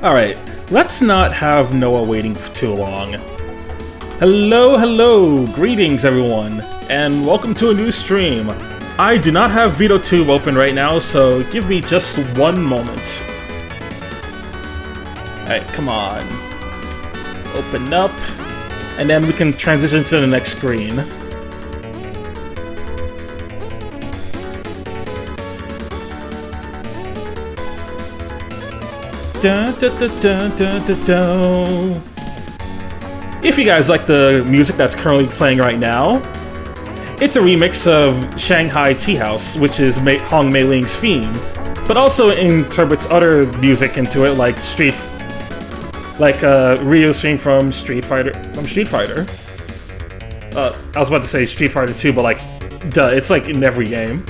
Alright, let's not have Noah waiting for too long. Hello, greetings everyone, and welcome to a new stream. I do not have VitoTube open right now, so give me just one moment. Alright, come on. Open up, and then we can transition to the next screen. Dun, dun, dun, dun, dun, dun, dun. If you guys like the music that's currently playing right now, it's a remix of Shanghai Tea House, which is Hong Mei Ling's theme, but also interprets other music into it, like Ryu's theme from Street Fighter. I was about to say Street Fighter 2, but duh, it's in every game.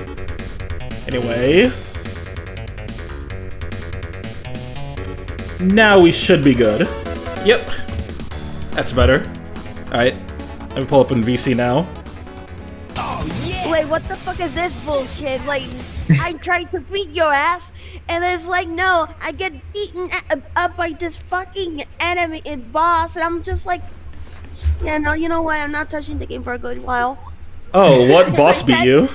Anyway. Now we should be good. Yep. That's better. Alright. Let me pull up in VC now. Oh, yeah. Wait, what the fuck is this bullshit? I tried to beat your ass, and it's no, I get beaten up by this fucking enemy boss, and I'm just yeah, no, you know what? I'm not touching the game for a good while. Oh, what boss beat you?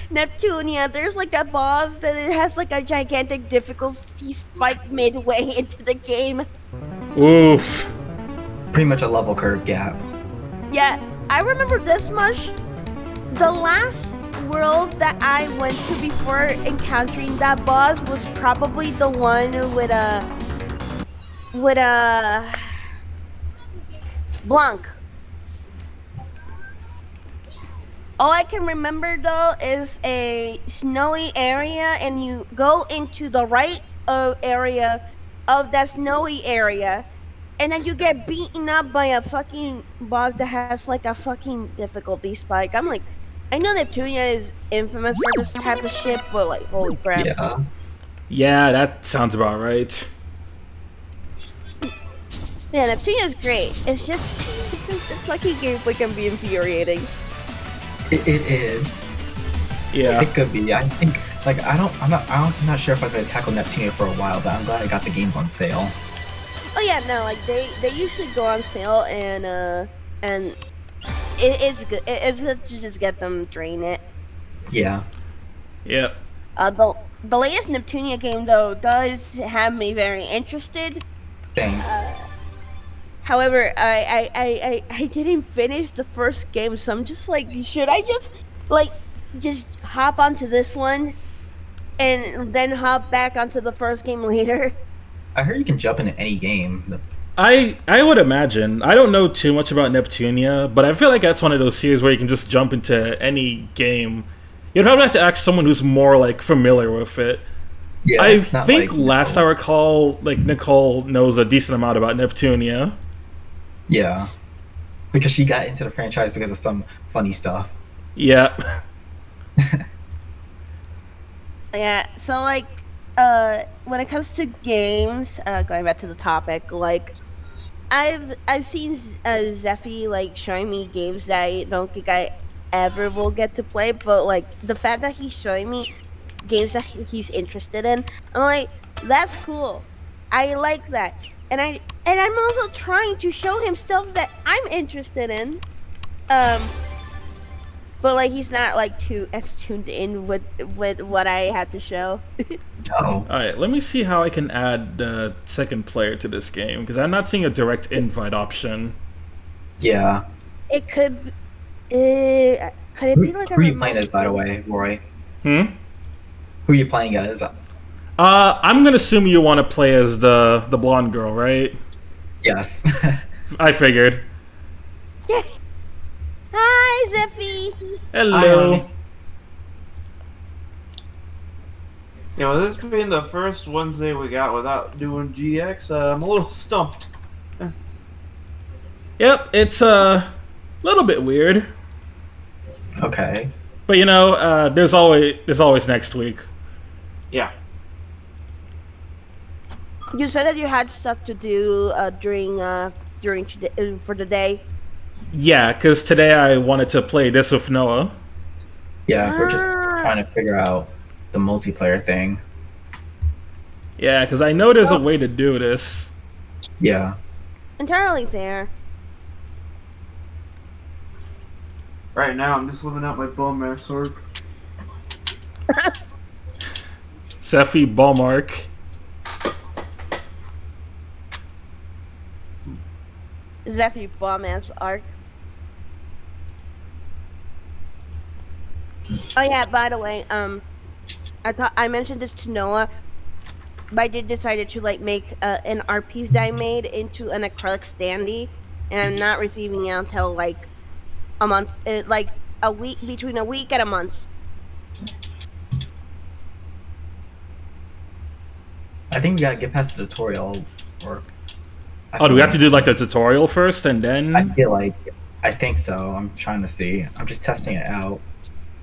Neptunia, there's that boss that it has a gigantic difficulty spike midway into the game. Oof. Pretty much a level curve gap. Yeah, I remember this much. The last world that I went to before encountering that boss was probably the one with a Blanc. All I can remember though is a snowy area, and you go into the right area of that snowy area, and then you get beaten up by a fucking boss that has a fucking difficulty spike. I'm I know Neptunia is infamous for this type of shit, but holy crap. Yeah. Yeah, that sounds about right. Yeah, Neptunia is great. It's just the fucking gameplay can be infuriating. It is. Yeah. It could be. I think I'm not sure if I'm gonna tackle Neptunia for a while, but I'm glad I got the games on sale. Oh yeah, no, they usually go on sale, and it's good. It's good to just get them, drain it. Yeah. Yep. The latest Neptunia game though does have me very interested. Dang. However, I didn't finish the first game, so I'm just should I just hop onto this one and then hop back onto the first game later? I heard you can jump into any game. I would imagine. I don't know too much about Neptunia, but I feel like that's one of those series where you can just jump into any game. You'd probably have to ask someone who's more familiar with it. Yeah, I think last I recall, Nicole knows a decent amount about Neptunia. Yeah. Because she got into the franchise because of some funny stuff. Yeah. Yeah, so when it comes to games, going back to the topic, I've seen Zeffy showing me games that I don't think I ever will get to play, but the fact that he's showing me games that he's interested in, I'm that's cool. I like that, and I'm also trying to show him stuff that I'm interested in, but he's not too as tuned in with what I had to show. Oh. Alright, let me see how I can add the second player to this game, because I'm not seeing a direct invite option. Yeah. It could it be a Who are you playing as, by the way, Roy? Hmm? Who are you playing as? I'm gonna assume you want to play as the blonde girl, right? Yes. I figured. Yeah. Hi, Zeffy. Hello. This being the first Wednesday we got without doing GX, I'm a little stumped. Yep, it's a little bit weird. Okay. But there's always next week. Yeah. You said that you had stuff to do during today, for the day. Yeah, because today I wanted to play this with Noah. Yeah, we're just trying to figure out the multiplayer thing. Yeah, because I know there's a way to do this. Yeah. Entirely fair. Right now, I'm just living out my bum ass orc. Zephy Ballmark. Zephy bomb ass arc. Oh yeah, by the way, I mentioned this to Noah, but I did decided to like make an art piece that I made into an acrylic standee, and I'm not receiving it until like a month, like a week, between a week and a month. I think we gotta get past the tutorial work. Oh, do we have to do like the tutorial first and then? I think so. I'm trying to see. I'm just testing it out.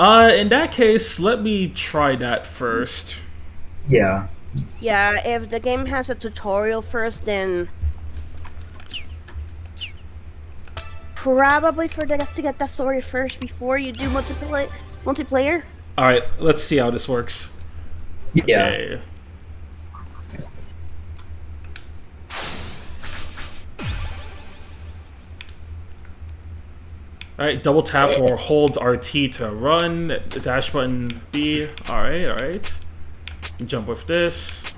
In that case, let me try that first. Yeah. Yeah, if the game has a tutorial first, then probably for them to get that story first before you do multiplayer. All right, let's see how this works. Yeah. Okay. Alright, double tap or hold RT to run. The dash button B. Alright. Jump with this.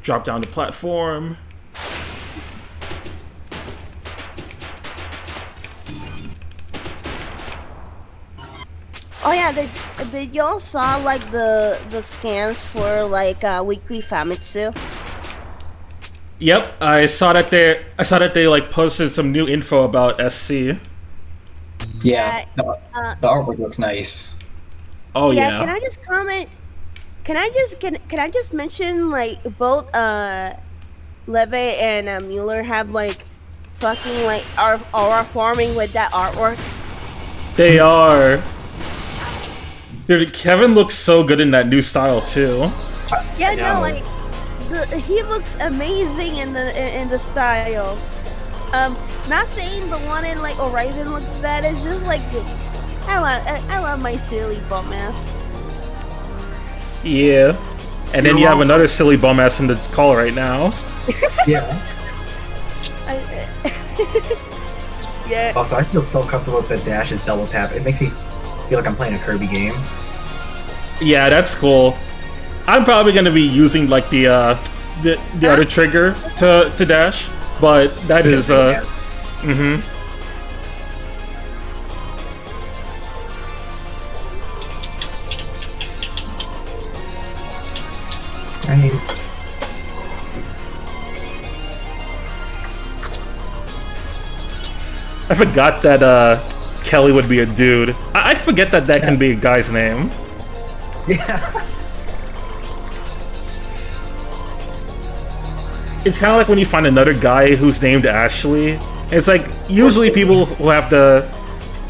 Drop down the platform. Oh yeah, did y'all saw like the scans for like weekly Famitsu? Yep, I saw that they like posted some new info about SC. Yeah. The artwork looks nice. Oh yeah. Can I just comment? Can I just mention like both Leve and Mueller have like fucking like are farming with that artwork? They are. Dude, Kevin looks so good in that new style too. Yeah, no, like he looks amazing in the style. Not saying the one in like Horizon looks bad. It's just like I love my silly bum ass. Yeah. And then you have another silly bum ass in the call right now. Yeah. Yeah. Also, I feel so comfortable with the dash's double tap. It makes me feel like I'm playing a Kirby game. Yeah, that's cool. I'm probably gonna be using like the other trigger to dash, but that is mm-hmm. I mean, I forgot that Kelly would be a dude. I forget that can be a guy's name. yeah. It's kind of like when you find another guy who's named Ashley. It's like usually people who have the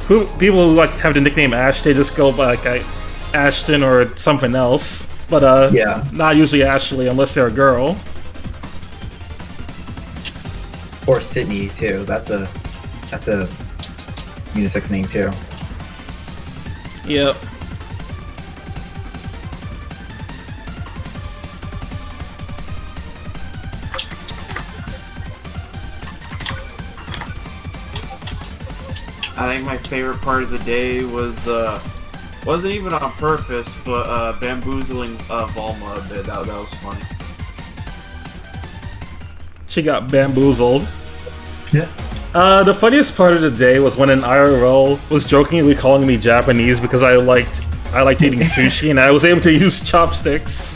like have the nickname Ash, they just go by like Ashton or something else. But Yeah. not usually Ashley unless they're a girl. Or Sydney too. That's a unisex name too. Yep. I think my favorite part of the day was wasn't even on purpose, but bamboozling Volma a bit. That was funny. She got bamboozled. Yeah. The funniest part of the day was when an IRL was jokingly calling me Japanese because I liked eating sushi and I was able to use chopsticks.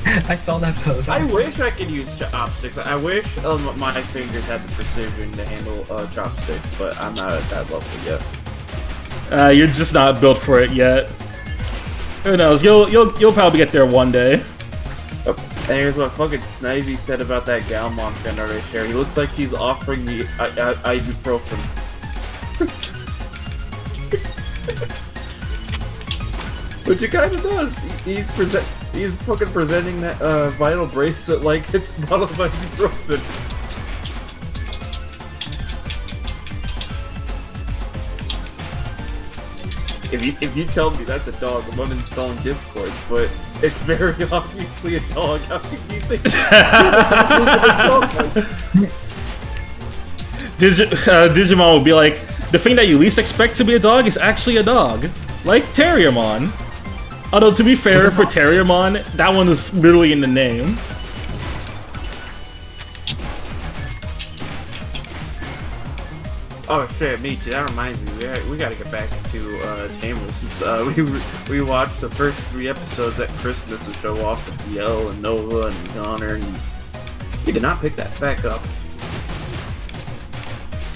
I saw that post. I wish I could use chopsticks. I wish my fingers had the precision to handle chopsticks, but I'm not at that level yet. You're just not built for it yet. Who knows? You'll probably get there one day. Oh, and here's what fucking Snivy said about that Galmon vendor right there. He looks like he's offering me ibuprofen. Which it kind of does. He's fucking presenting that vital bracelet like it's a bottle of ibuprofen. If you tell me that's a dog, I'm uninstalling Discord, but It's very obviously a dog. How can you think? Digimon will be like, the thing that you least expect to be a dog is actually a dog. Like Terriermon. Although, to be fair, for Terriermon, that one is literally in the name. Oh shit, Michi, that reminds me, we gotta get back into Chambers. Since, we watched the first 3 episodes at Christmas to show off with Yell and Nova and Connor, and we did not pick that back up.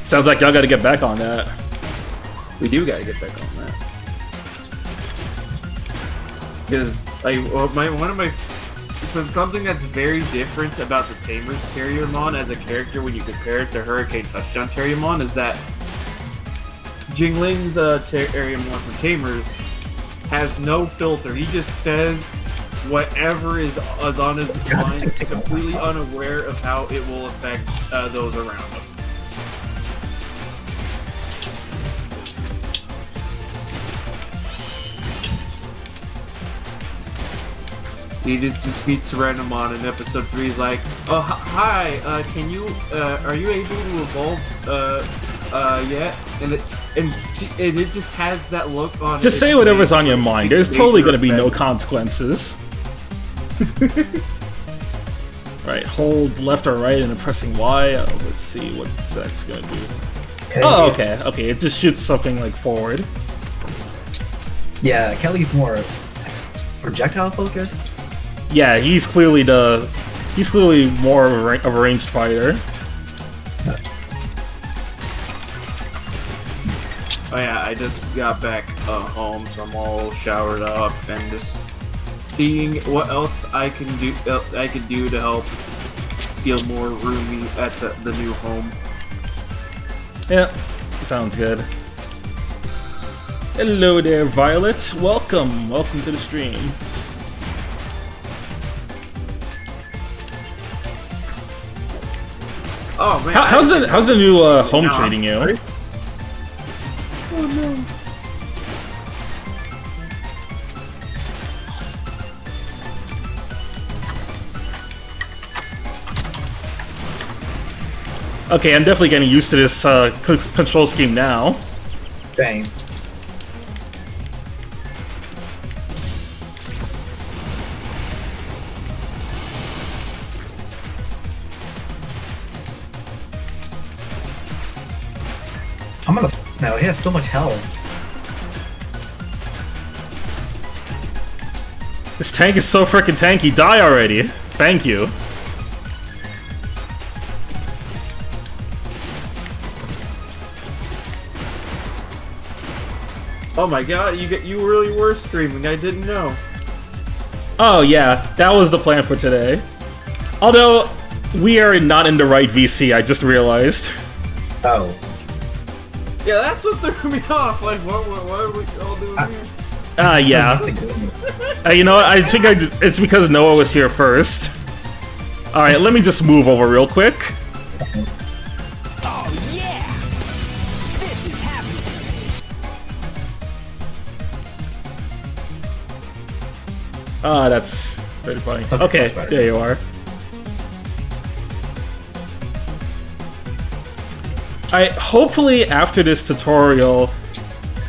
Sounds like y'all gotta get back on that. We do gotta get back on that. Because, like, something that's very different about the Tamers Terriermon as a character when you compare it to Hurricane Touchdown Terriermon is that Jingling's Terriermon from Tamers has no filter. He just says whatever is on his mind, completely unaware of how it will affect those around him. He just meets Renamon in episode 3. He's like, "Oh, hi. Can you? Are you able to evolve? Yet?" And it just has that look on. Just say whatever's on your mind. There's totally gonna be no consequences. Right, hold left or right and pressing Y. Let's see what that's gonna do. Okay. Oh, okay, okay. It just shoots something like forward. Yeah, Kelly's more projectile focused. Yeah, he's clearly more of a ranged fighter. Oh yeah, I just got back home, so I'm all showered up and just seeing what else I can do. I can do to help feel more roomy at the new home. Yeah, sounds good. Hello there, Violet. Welcome to the stream. Oh man, how's the new home treating you? Oh no. Okay, I'm definitely getting used to this control scheme now. Same. I'm gonna now. He has so much health. This tank is so freaking tanky. Die already. Thank you. Oh my god, you really were streaming. I didn't know. Oh yeah, that was the plan for today. Although we are not in the right VC. I just realized. Oh. Yeah, that's what threw me off. Like, what are we all doing here? Yeah. You know what? I think it's because Noah was here first. Alright, let me just move over real quick. Oh yeah! This is happening! Ah, that's very funny. Okay, there you are. Hopefully after this tutorial,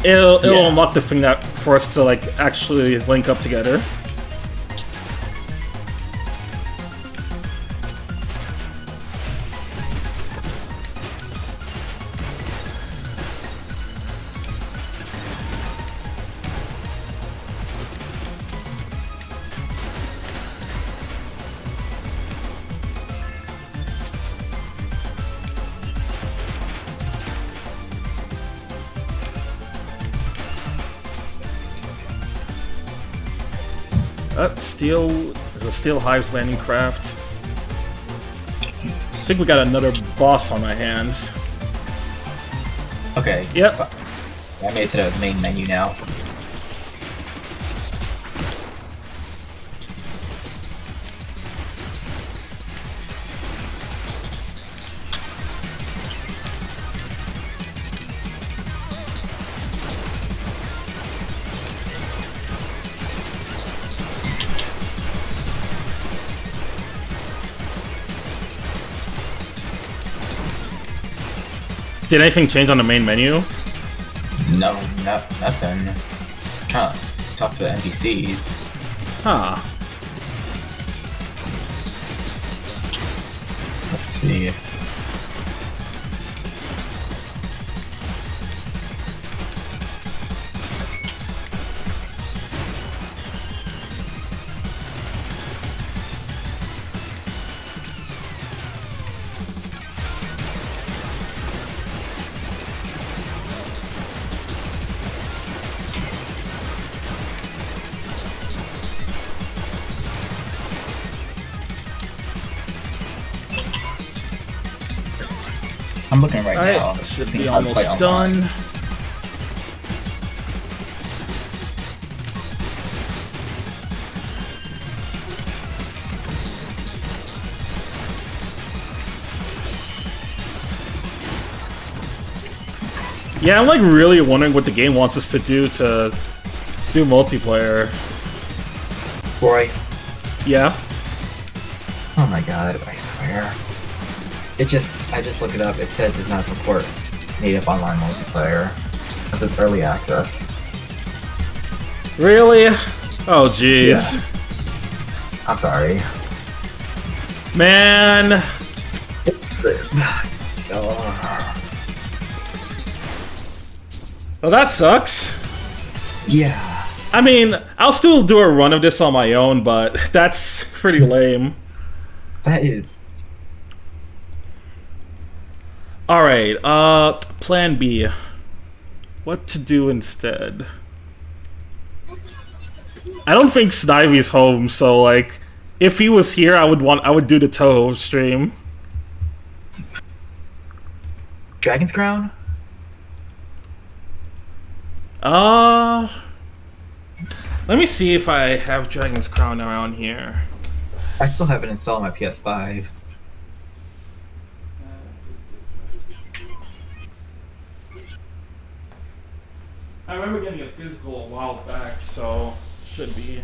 it'll unlock the thing that for us to like actually link up together. There's a Steel Hives landing craft. I think we got another boss on our hands. Okay. Yep. I made it to the main menu now. Did anything change on the main menu? No, nothing. Trying to talk to the NPCs. Huh. Let's see. I'm looking right now. Alright, should seeing be how to play almost online. done. Yeah, I'm like really wondering what the game wants us to do multiplayer. Roy. Yeah? Oh my god, I swear. I just looked it up. It said it does not support native online multiplayer. Because it's early access. Really? Oh jeez. I'm sorry. Man. It's Well, that sucks. yeah. I mean, I'll still do a run of this on my own, but that's pretty lame. That is. Alright, plan B. What to do instead? I don't think Snivy's home, so like, if he was here, I would do the Toho stream. Dragon's Crown? Let me see if I have Dragon's Crown around here. I still have it installed on my PS5. I remember getting a physical a while back, so should be.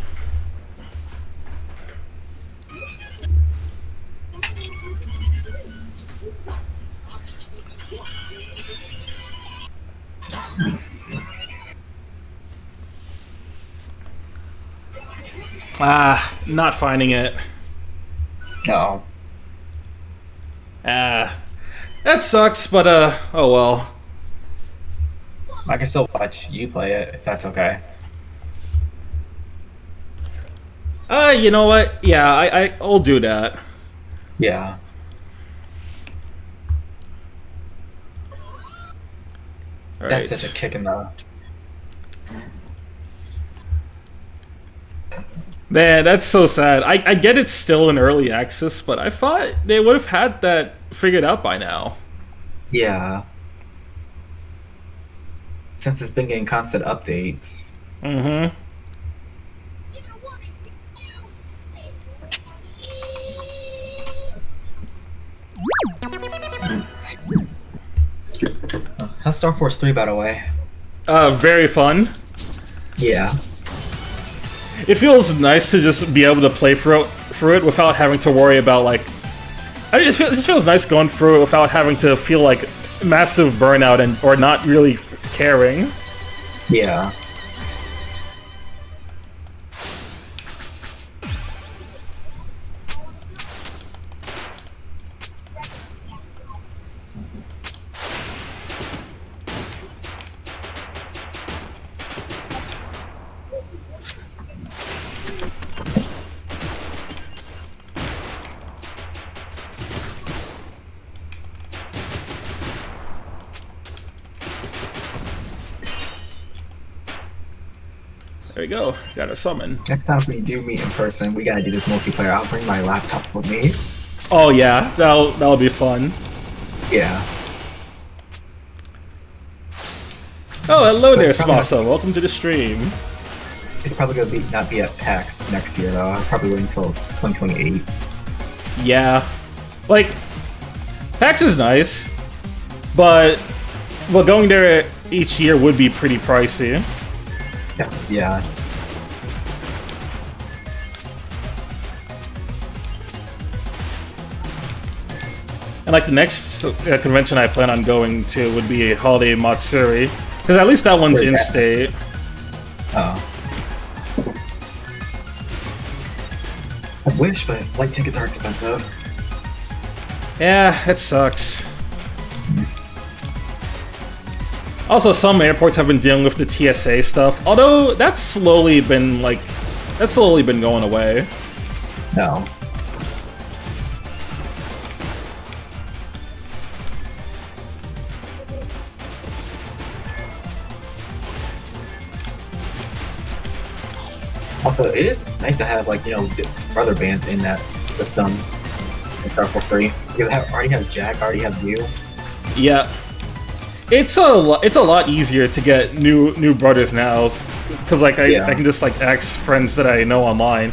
Not finding it. No. That sucks, but oh well. I can still watch you play it, if that's okay. You know what? Yeah, I'll do that. Yeah. All That's right. such a kick in the... Man, that's so sad. I get it's still in early access, but I thought they would have had that figured out by now. Yeah. Since it's been getting constant updates. Mm-hmm. How's Star Force 3, by the way? Very fun. Yeah. It feels nice to just be able to play through it without having to worry about like. I mean, it just feels nice going through it without having to feel like massive burnout or not really caring. Yeah. There we go. Got a summon. Next time we do meet in person, we gotta do this multiplayer. I'll bring my laptop with me. Oh yeah, that'll be fun. Yeah. Oh, hello there, It's probably Smasa. Welcome to the stream. It's probably gonna not be at PAX next year though. I'll probably wait until 2028. Yeah, like PAX is nice, but going there each year would be pretty pricey. Yeah. And like the next convention I plan on going to would be Holiday Matsuri, because at least that one's in state. Oh. I wish, but flight tickets are expensive. Yeah, it sucks. Also, some airports have been dealing with the TSA stuff, although that's slowly been going away. No. Also, it is nice to have, like, brother bands in that system and start for free. Because I already have Jack, I already have you. Yeah, it's a lot easier to get new brothers now, because like I can just like ask friends that I know online.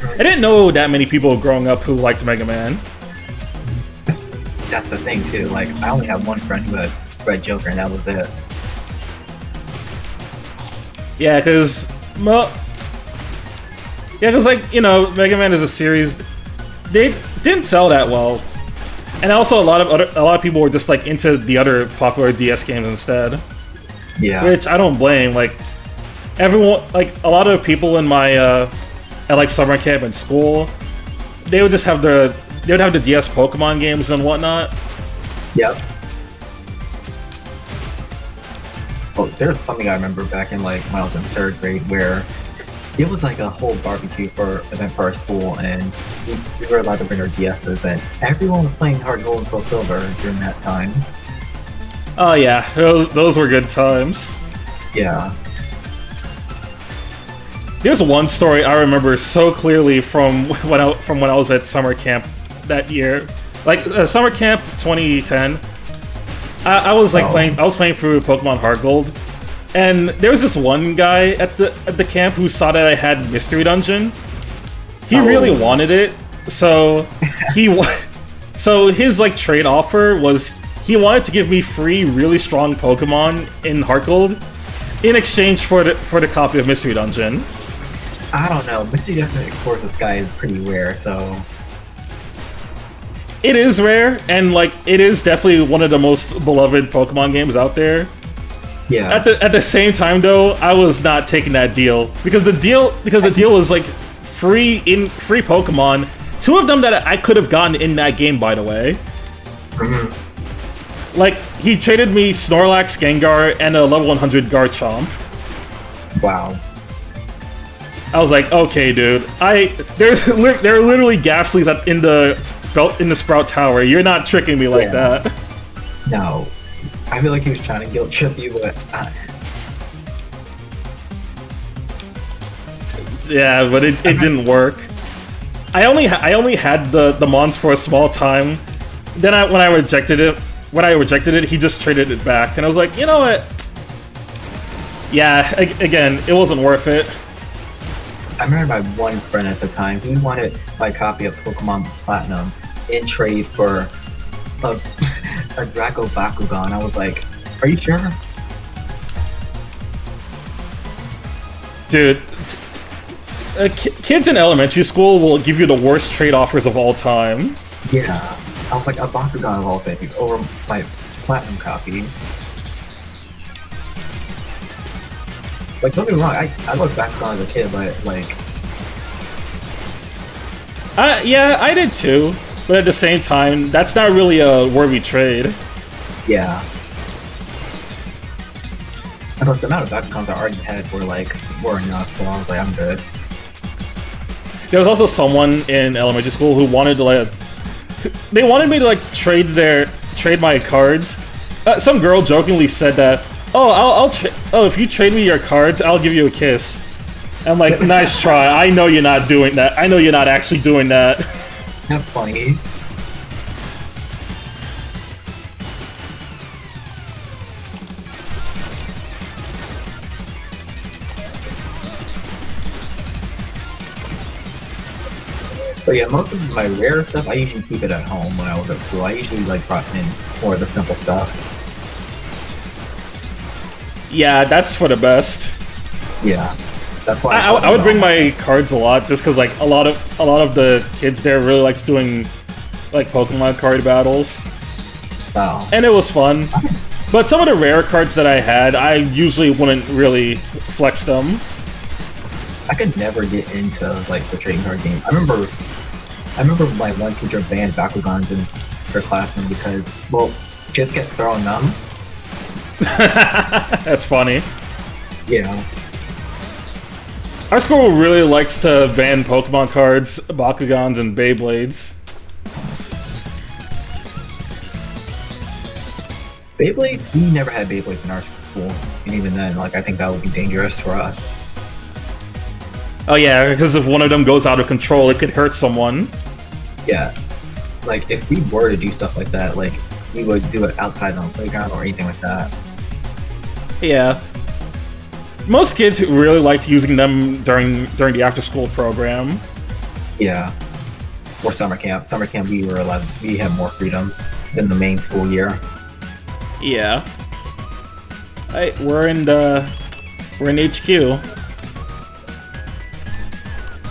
I didn't know that many people growing up who liked Mega Man. That's the thing too. Like, I only have one friend who had Red Joker, and that was it. Yeah, because like, Mega Man is a series. They didn't sell that well, and also a lot of people were just like into the other popular DS games instead. Yeah. Which I don't blame. Like everyone, like a lot of people in my at like summer camp and school, they would just have the DS Pokemon games and whatnot. Yep. Well, there's something I remember back in like when I was in 3rd grade where it was like a whole barbecue event for our school, and we were allowed to bring our DSs, and everyone was playing Heart Gold and Soul Silver during that time. Oh yeah, those were good times. Yeah. There's one story I remember so clearly from when I was at summer camp that year, like summer camp 2010. I was like playing through Pokemon Heart Gold, and there was this one guy at the camp who saw that I had Mystery Dungeon. He really wanted it, so so his like trade offer was he wanted to give me free really strong Pokemon in Heart Gold in exchange for the copy of Mystery Dungeon. I don't know. Mystery Dungeon Explores the Sky is pretty rare, so it is rare, and like it is definitely one of the most beloved Pokemon games out there. Yeah. At the same time though, I was not taking that deal because the deal was like free Pokemon. 2 of them that I could have gotten in that game, by the way. Mm-hmm. Like he traded me Snorlax, Gengar, and a level 100 Garchomp. Wow. I was like, okay, dude. There are literally Ghastlies in the Sprout Tower. You're not tricking me like that. No. I feel like he was trying to guilt trip you, but yeah, but it didn't work. I only had the Mons for a small time. Then when I rejected it, he just traded it back, and I was like, you know what? Yeah, again, it wasn't worth it. I remember my one friend at the time, he wanted my copy of Pokemon Platinum in trade for a Draco Bakugan. I was like, are you sure? Dude, kids in elementary school will give you the worst trade offers of all time. Yeah. I was like, a Bakugan of all things over my Platinum copy. Like, don't get me wrong, I look back on as a kid, but like... Yeah, I did too. But at the same time, that's not really a worthy trade. Yeah. And plus, the amount of Bakugans I already had were enough, so I was like, I'm good. There was also someone in elementary school who wanted to they wanted me to trade my cards. Some girl jokingly said that, if you trade me your cards, I'll give you a kiss. I'm like, nice try. I know you're not doing that. I know you're not actually doing that. That's funny. But yeah, most of my rare stuff, I usually keep it at home when I was at school. I usually brought in more of the simple stuff. Yeah, that's for the best. Yeah, that's why I would bring my cards a lot, just because like a lot of the kids there really likes doing like Pokemon card battles, Wow. and it was fun. But some of the rare cards that I had, I usually wouldn't really flex them. I could never get into like the trading card game. I remember my one teacher banned Bakugans in her classroom because, well, kids kept throwing them. That's funny. Yeah. Our school really likes to ban Pokemon cards, Bakugans, and Beyblades. Beyblades, we never had Beyblades in our school, and even then, like, I think that would be dangerous for us. Oh yeah, because if one of them goes out of control, it could hurt someone. Yeah. Like, if we were to do stuff like that, like, we would do it outside on the playground or anything like that. Yeah. Most kids really liked using them during the after-school program. Yeah. Or summer camp. Summer camp, we had more freedom than the main school year. Yeah. We're in HQ.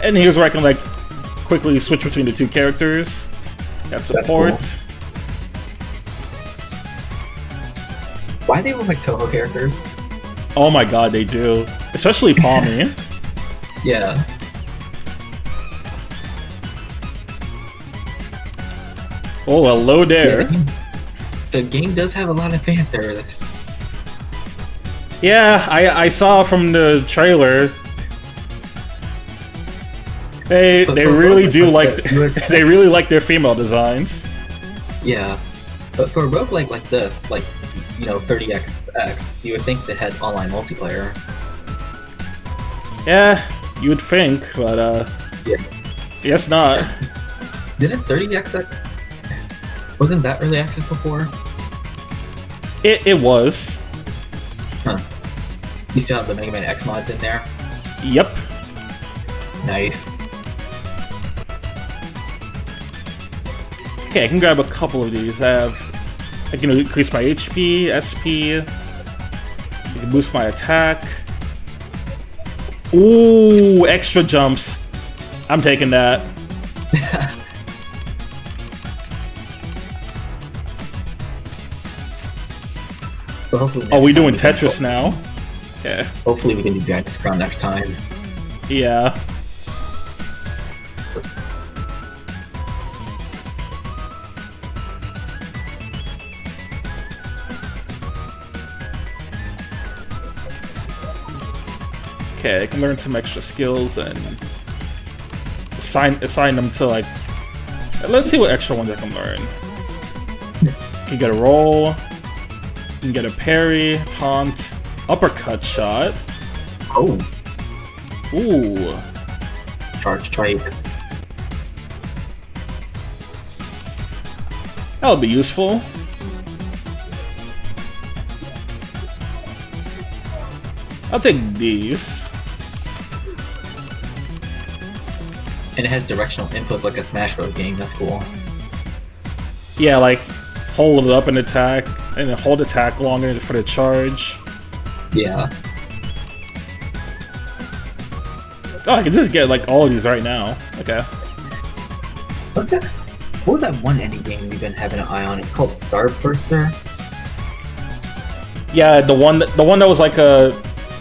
And here's where I can like quickly switch between the two characters. Got support. That's Why do they look like Toho characters? Oh my god, they do. Especially Palmy. Yeah. Oh, hello there. The game does have a lot of fan service. Yeah, I saw from the trailer. They really do like they really like their female designs. Yeah. But for a roguelike like this, like, you know, 30XX, you would think that has online multiplayer. Yeah, you would think, but Yeah. guess not. Didn't 30XX? Wasn't that early access before? It was. Huh. You still have the Mega Man X mods in there? Yep. Nice. Okay, I can grab a couple of these. I can increase my HP, SP. I can boost my attack. Ooh, extra jumps. I'm taking that. But hopefully Oh, next we time doing can- Tetris now? Okay. Hopefully we can do Giant's Crown next time. Yeah. Okay, I can learn some extra skills and assign them to like. Let's see what extra ones I can learn. You can get a roll. You can get a parry, taunt, uppercut shot. Oh, Ooh. charge trade. That would be useful. I'll take these. And it has directional inputs like a Smash Bros. Game, that's cool. Yeah, like hold it up and attack, and then hold attack longer for the charge. Yeah. Oh, I can just get like all of these right now. Okay. What's that? What was that one indie game we've been having an eye on? It's called Starburster? Yeah, the one that was like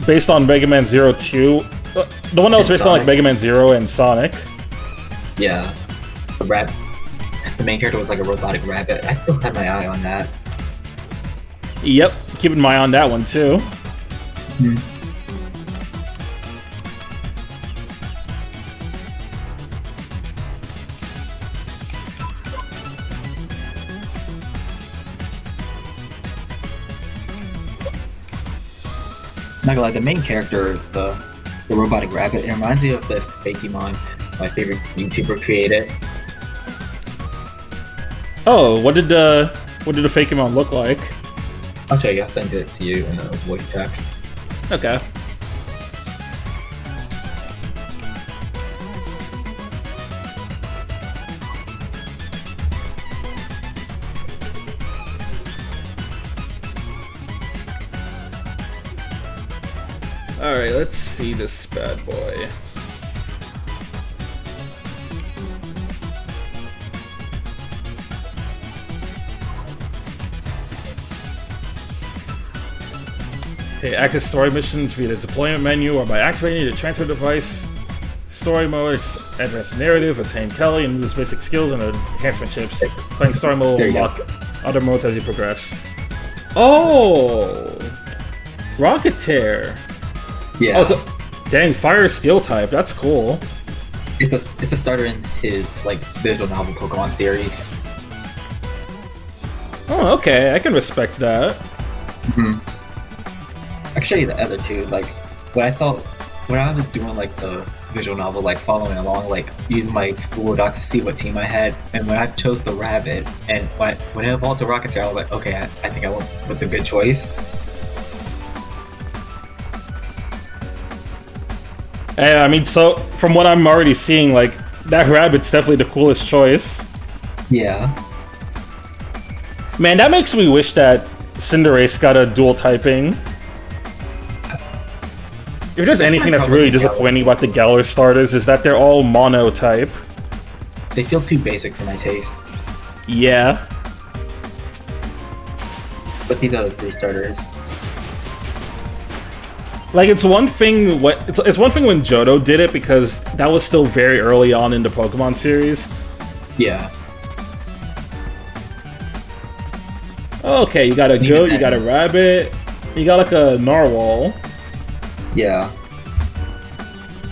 based on Mega Man 02. The one that was And based on like Sonic. Mega Man 0 and Sonic. Yeah. The main character was like a robotic rabbit. I still have my eye on that. Yep, keeping my eye on that one too. Not gonna lie, the main character, the robotic rabbit, it reminds me of this Fakemon, my favorite YouTuber created. Oh, what did the Fakemon look like? I'll show you, I'll send it to you in a voice text. Okay. Alright, let's see this bad boy. Okay, access story missions via the deployment menu or by activating the transfer device. Story mode, advanced narrative, attain Kelly, and use basic skills and enhancement chips. Playing story mode will unlock other modes as you progress. Oh! Rocketeer! Yeah. Oh, it's a, dang, Fire Steel type, that's cool. It's a starter in his like visual novel Pokemon series. Oh, okay, I can respect that. I can show you the other two. Like when I was doing like the visual novel, like following along, like using my Google Docs to see what team I had, and when I chose the rabbit, and when it evolved to Rocketeer, I was like, okay, I think I went with the good choice. And I mean, so from what I'm already seeing, like that rabbit's definitely the coolest choice. Yeah. Man, that makes me wish that Cinderace got a dual typing. If there's anything that's really disappointing about the Galar starters, is that they're all mono type. They feel too basic for my taste. Yeah. But these other three starters. Like, it's one thing it's one thing when Johto did it because that was still very early on in the Pokemon series. Yeah. Okay, you got a goat, you got a rabbit, you got like a narwhal. Yeah.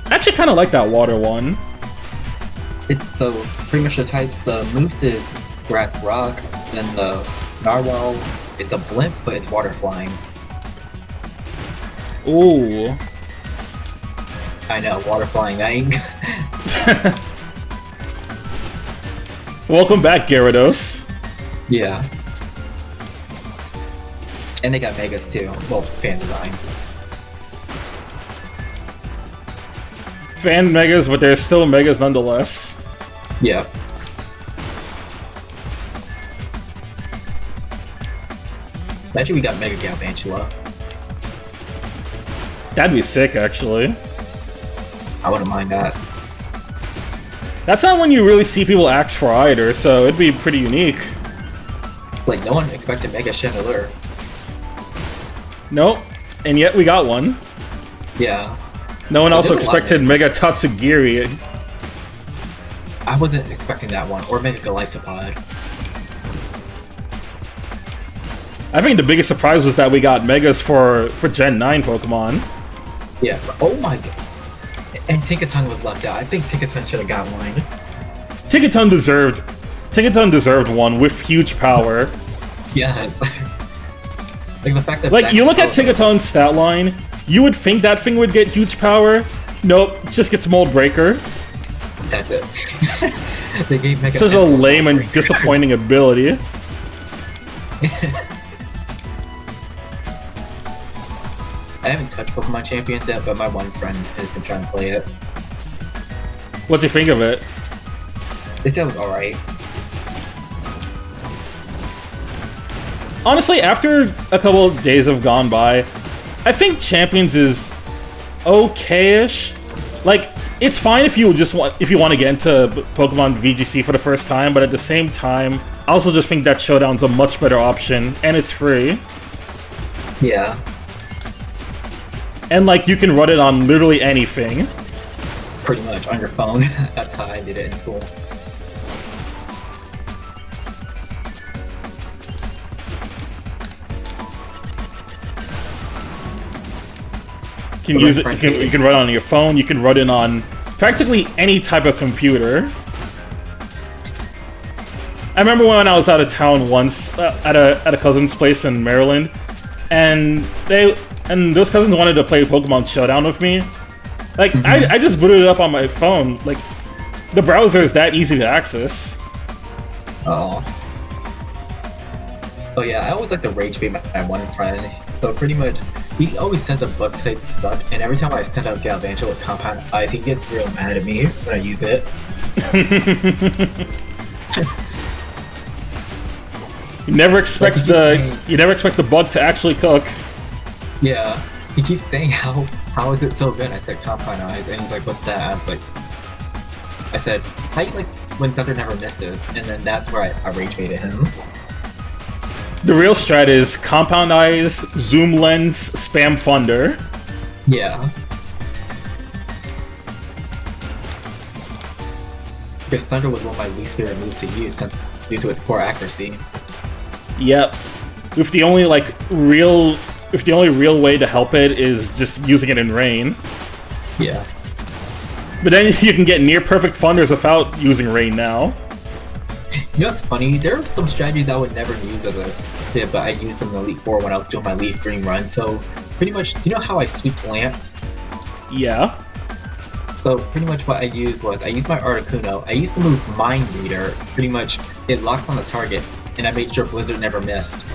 I actually kind of like that water one. It's so pretty much the types. The moose is grass rock, then the narwhal, it's a blimp, but it's water flying. Ooh. I know, water flying Ike. Welcome back, Gyarados. Yeah. And they got Megas too. Well, fan designs. Fan Megas, but they're still Megas nonetheless. Yeah. Imagine we got Mega Galvantula. That'd be sick, actually. I wouldn't mind that. That's not when you really see people ask for either, so it'd be pretty unique. Like, no one expected Mega Chandelure. Nope. And yet we got one. Yeah. No one also did a lot expected of- Mega Tatsugiri. I wasn't expecting that one. Or Mega Golisopod. I think the biggest surprise was that we got Megas for Gen 9 Pokemon. Yeah. Oh my god. And Tinkaton was left out. I think Tinkaton should have got one. Tinkaton deserved one with huge power. Yeah. Like the fact that Like, you look at Tinkaton's stat line, you would think that thing would get huge power. Nope, just gets Mold Breaker. That's it. They gave Mega Such a Chandelure lame Mold and Breaker. disappointing ability. I haven't touched Pokemon Champions yet, but my one friend has been trying to play it. What'd you think of it? They said it was alright. Honestly, after a couple of days have gone by, I think Champions is okay-ish. Like, it's fine if you want to get into Pokemon VGC for the first time, but at the same time, I also just think that Showdown's a much better option, and it's free. Yeah. And like, you can run it on literally anything. Pretty much on your phone. That's how I did it in school. You can use it. You can run it on your phone. You can run it on practically any type of computer. I remember when I was out of town once at a cousin's place in Maryland, and those cousins wanted to play Pokemon Showdown with me. Like, I just booted it up on my phone. Like, the browser is that easy to access. Oh. Oh yeah, I always like to rage bait my one friend. So pretty much, he always sends a bug type stuff, and every time I send out Galvantula with Compound Eyes, he gets real mad at me when I use it. You never expect the bug to actually cook. Yeah, he keeps saying how is it so good? I said Compound Eyes, and he's like, what's that? I said, how you like when Thunder never misses? And then that's where I rage baited him. The real strat is Compound Eyes, Zoom Lens, Spam Thunder. Yeah. Because Thunder was one of my least favorite moves to use since due to its poor accuracy. Yep. If the only real way to help it is just using it in rain. Yeah. But then you can get near perfect thunders without using rain now. You know what's funny? There are some strategies I would never use as a tip, but I used them in Elite Four when I was doing my Leaf Green run. So pretty much, do you know how I sweep Lance? Yeah. So pretty much what I used was I used my Articuno. I used the move Mind Reader. Pretty much, it locks on the target, and I made sure Blizzard never missed.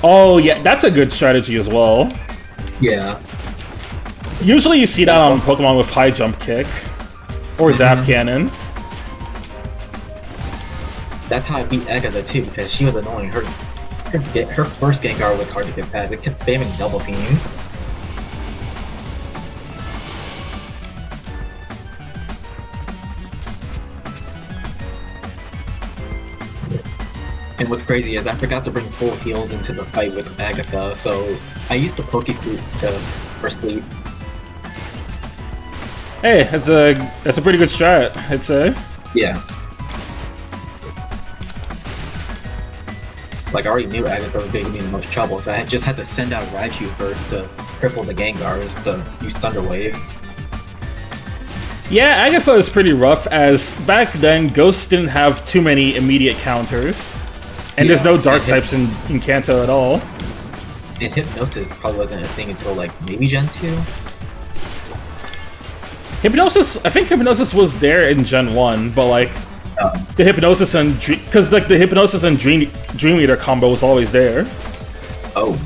Oh yeah, that's a good strategy as well. Yeah. Usually you see that on Pokemon with High Jump Kick or Zap Cannon. That's how I beat Agatha too, because she was annoying. Her first Gengar was hard to get past. It kept spamming double team. And what's crazy is I forgot to bring full heals into the fight with Agatha, so I used the Pokeflute for sleep. Hey, that's a pretty good strat, I'd say. Yeah. Like, I already knew Agatha was going to be in the most trouble, so I just had to send out Raichu first to cripple the Gengars to use Thunder Wave. Yeah, Agatha is pretty rough, as back then, Ghosts didn't have too many immediate counters. And there's no dark types in Kanto at all. And Hypnosis probably wasn't a thing until, like, maybe Gen 2? Hypnosis, I think Hypnosis was there in Gen 1, but like, the Hypnosis and because like the Hypnosis and Dream Eater combo was always there. Oh.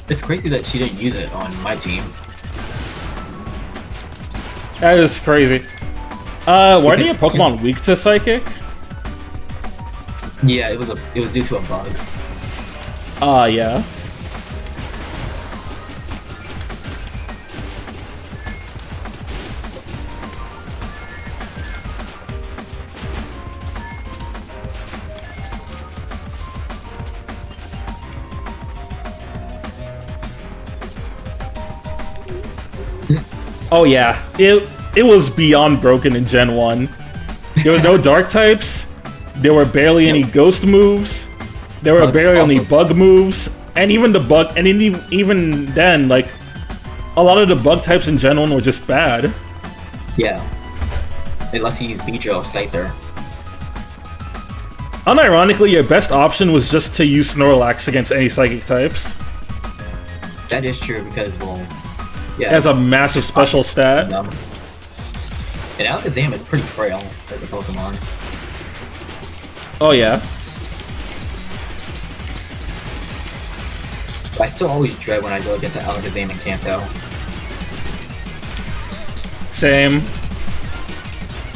It's crazy that she didn't use it on my team. That is crazy. Why are your Pokemon weak to Psychic? Yeah, it was due to a bug. Yeah. Oh yeah, it was beyond broken in Gen 1. There were no dark types, there were barely any ghost moves, there were barely any bug moves, and even even then, like, a lot of the bug types in Gen 1 were just bad. Yeah. Unless you use Beedrill or Scyther. Unironically, your best option was just to use Snorlax against any psychic types. That is true because, well, yeah. It has a massive special stat. And Alakazam is pretty frail as a Pokemon. Oh yeah. But I still always dread when I go against an Alakazam in Kanto. Same.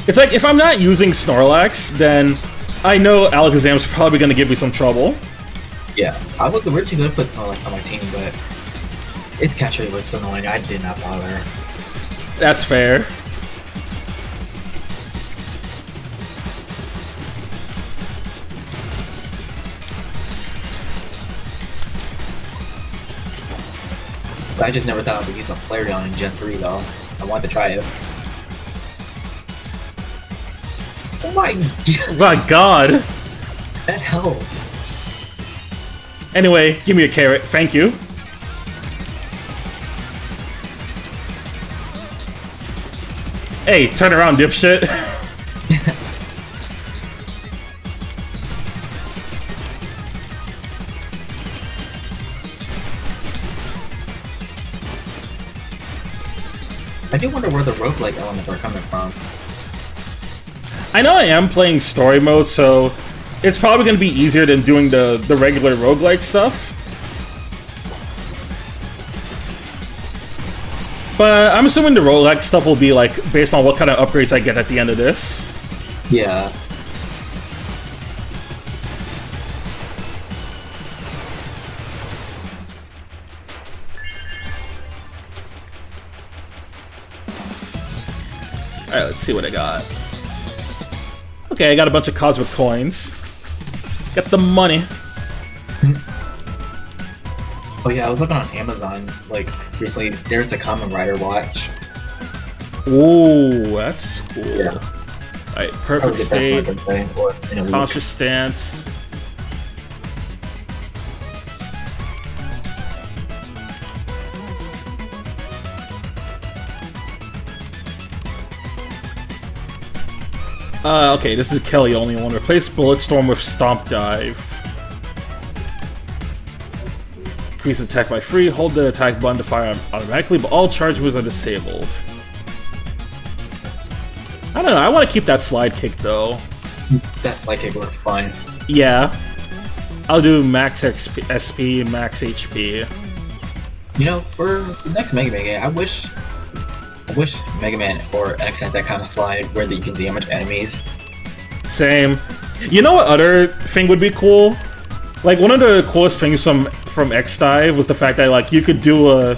It's like, if I'm not using Snorlax, then I know Alakazam's probably gonna give me some trouble. Yeah, I was originally gonna put Snorlax on my team, but its catch rate was so annoying, I did not bother. That's fair. But I just never thought I would use a Flareon in Gen 3 though. I wanted to try it. Oh my god! That helped! Anyway, give me a carrot, thank you. Hey, turn around, dipshit. I do wonder where the roguelike elements are coming from. I know I am playing story mode, so it's probably going to be easier than doing the regular roguelike stuff. But I'm assuming the roguelike stuff will be like based on what kind of upgrades I get at the end of this. Yeah. Alright, let's see what I got. Okay, I got a bunch of cosmic coins. Get the money. Oh yeah, I was looking on Amazon like recently. There's a Kamen Rider watch. Ooh, that's cool. Yeah. Alright, I perfect would get that state, for my birthday or in a week. conscious stance. Okay, this is a Kelly only one. Replace Bulletstorm with Stomp Dive. Increase attack by 3. Hold the attack button to fire automatically, but all charge moves are disabled. I don't know, I want to keep that slide kick though. That like it works fine. Yeah. I'll do max XP, SP, max HP. You know, for the next Mega Man game, I wish Mega Man or X had that kind of slide where you can damage enemies. Same. You know what other thing would be cool? Like one of the coolest things from X Dive was the fact that like you could do a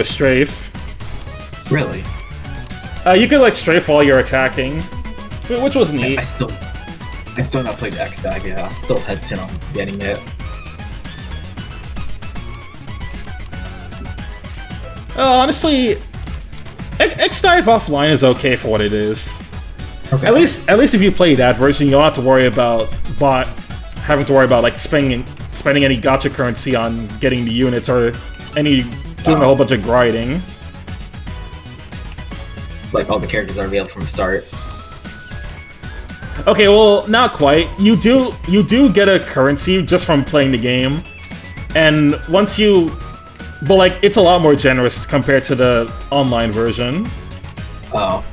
strafe. Really? You could like strafe while you're attacking, which was neat. I still not played X Dive. Yeah, I'm still hesitant on getting it. Honestly, X Dive offline is okay for what it is. Okay. At least if you play that version, you don't have to worry about having to worry about like spending any gacha currency on getting the units or doing a whole bunch of grinding. Like all the characters are real from the start. Okay, well, not quite. You do get a currency just from playing the game, and but like it's a lot more generous compared to the online version. Oh.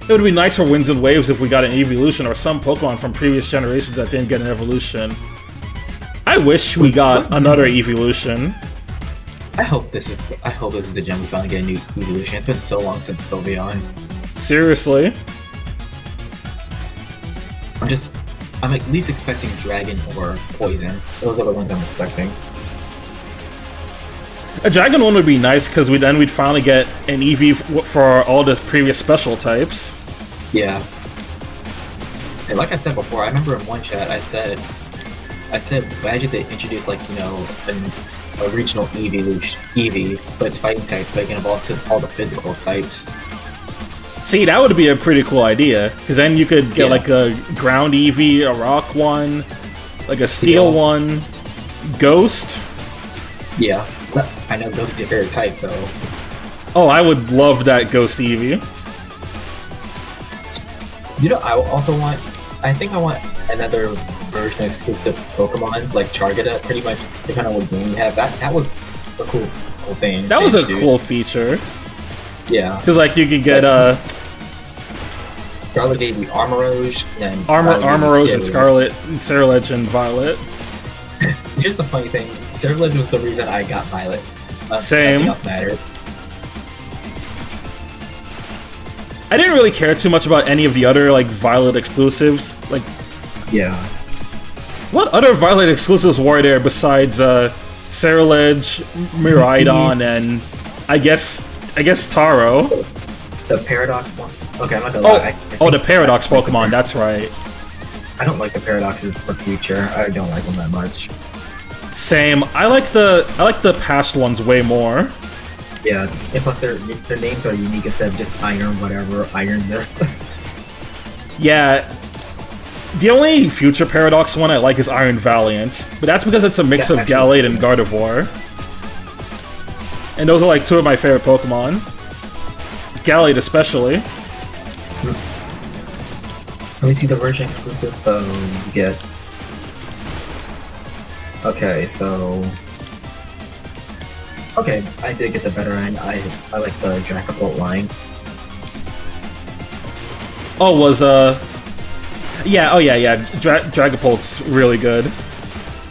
It would be nice for Winds and Waves if we got an evolution or some Pokemon from previous generations that didn't get an evolution. I wish we got another evolution. I hope this is the gem we finally get a new evolution. It's been so long since Sylveon. Seriously. I'm at least expecting Dragon or Poison. Those are the ones I'm expecting. A Dragon one would be nice because we'd finally get an EV for all the previous special types. Yeah. And like I said before, I remember in one chat I said, imagine they introduced like, you know, a regional Eevee, but it's fighting type, but it can evolve to all the physical types. See, that would be a pretty cool idea, because then you could get like a ground Eevee, a rock one, like a steel one, Ghost. Yeah, I know Ghost is your favorite type, so... Oh, I would love that Ghost Eevee. You know, I think I want another version of exclusive Pokemon, like Chargata, pretty much, depending on what game you have. That was a cool thing. That was a cool feature. Yeah. Because, like, you could get, Scarlet gave me Armorage, and Armorage and Scarlet, and Ceruledge and Violet. Here's the funny thing, Ceruledge was the reason I got Violet. Same. Nothing else mattered. I didn't really care too much about any of the other, like, Violet exclusives. Like, yeah. What other Violet exclusives were there besides, Ceruledge, Miraidon, and I guess Taro? The Paradox one. Okay, I'm not gonna lie. The Paradox Pokemon, that's right. I don't like the Paradoxes for future. I don't like them that much. Same. I like the past ones way more. Yeah, and plus their names are unique instead of just Iron whatever, Iron this. Yeah. The only future Paradox one I like is Iron Valiant, but that's because it's a mix of Gallade and Gardevoir. And those are like two of my favorite Pokemon. Gallade especially. Let me see the version exclusive, so you get... Okay, so... Okay, I did get the better end. I like the Dragapult line. Dragapult's really good.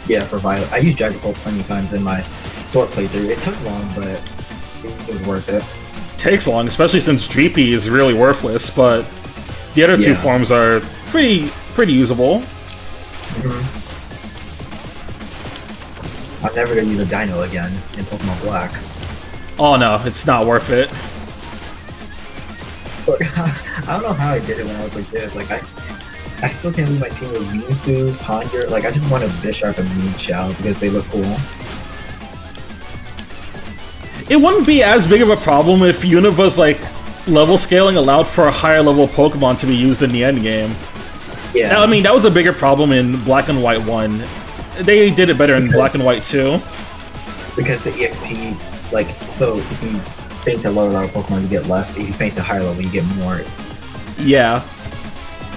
Yeah, for Violet. I used Dragapult plenty of times in my Sword playthrough. It took long, but it was worth it. Takes long, especially since Dreepy is really worthless, but the other two forms are pretty usable. I'm never gonna use a dino again in Pokemon Black. Oh no, it's not worth it. Look, I don't know how I did it when I was a kid. Like I still can't believe my team was Mewtwo, Ponder. Like I just wanted Bisharp and Moonshell because they look cool. It wouldn't be as big of a problem if Univa's like level scaling allowed for a higher level Pokemon to be used in the end game. Yeah. Now, I mean, that was a bigger problem in Black and White 1. They did it better in Black and White 2. Because the EXP, like, so if you faint to lower level Pokemon, you get less. If you faint to higher level, you get more. Yeah.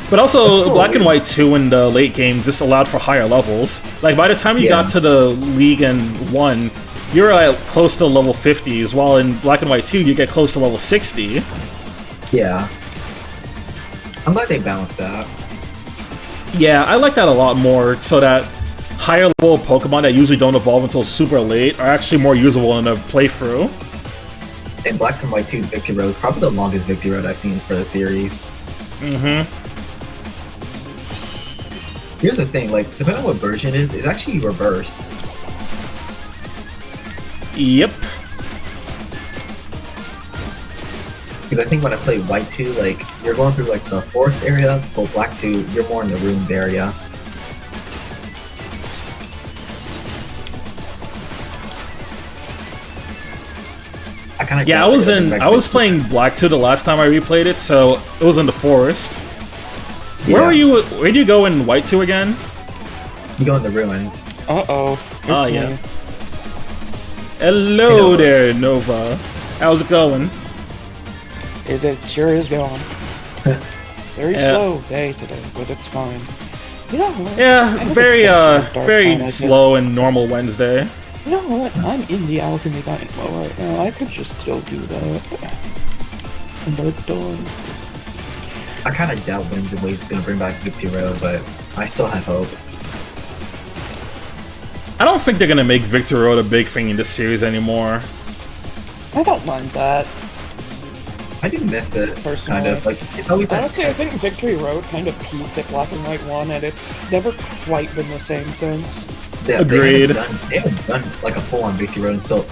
But also, That's cool. Black and White 2 in the late game just allowed for higher levels. Like, by the time you got to the League in 1, you were at close to level 50s, while in Black and White 2, you get close to level 60. Yeah. I'm glad they balanced that. Yeah, I like that a lot more, so that higher level Pokemon that usually don't evolve until super late are actually more usable in a playthrough. And Black and White 2's Victory Road is probably the longest Victory Road I've seen for the series. Mm-hmm. Here's the thing, like, depending on what version it is, it's actually reversed. Yep. Because I think when I play White 2, like, you're going through, like, the forest area, but Black 2, you're more in the ruins area. I kind of Yeah, I was playing Black 2 the last time I replayed it, so it was in the forest. Where were you? Where do you go in White 2 again? You go in the ruins. Uh-oh. Oh, yeah. Hello there, Nova. How's it going? It sure is going. Very Yeah. slow day today, but it's fine. You know what? Yeah, I have very a dark very time, I slow and normal Wednesday. You know what? I'm in the Alchemy Dynamo right now. I could just still do that. And Dark Dawn. I kind of doubt Winds and Waves is going to bring back Victory Road, but I still have hope. I don't think they're gonna make Victor Road a big thing in this series anymore. I don't mind that. I do miss it, Personally. kind of. Like, it's always that. Honestly, I think Victory Road kind of peaked at Black and White 1, and it's never quite been the same since. Yeah, Agreed. They haven't done like a full-on Victory Road until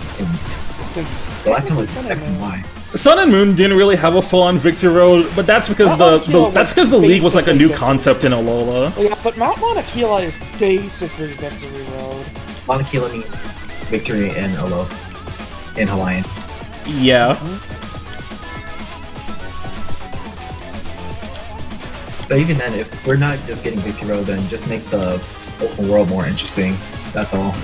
Since the last time was Sun and X and Moon. Y. Sun and Moon didn't really have a full-on Victor Road, but that's because the league was like a new concept in Alola. Yeah, but Mount Monokila is basically Victory Road. Monokila means victory in Olo, in Hawaiian. Yeah. But even then, if we're not just getting Victory Road, then just make the open world more interesting. That's all.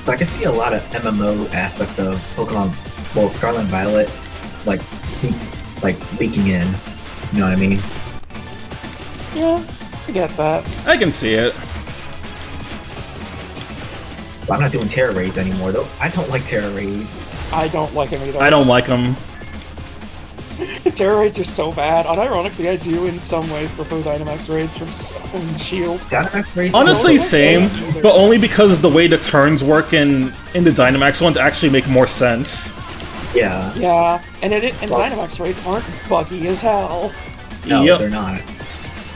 So I can see a lot of MMO aspects of Pokemon, well, Scarlet and Violet, like leaking in. You know what I mean? Yeah, I get that. I can see it. But I'm not doing Terra Raids anymore, though. I don't like Terra Raids. I don't like him either. I don't like them. Terra raids are so bad. Unironically, I do in some ways prefer Dynamax raids from Shield. Dynamax Raids. Honestly, don't same, like them either. but only because the way the turns work in the Dynamax ones actually make more sense. Yeah. Yeah, and Well- Dynamax raids aren't buggy as hell. No, Yep. they're not.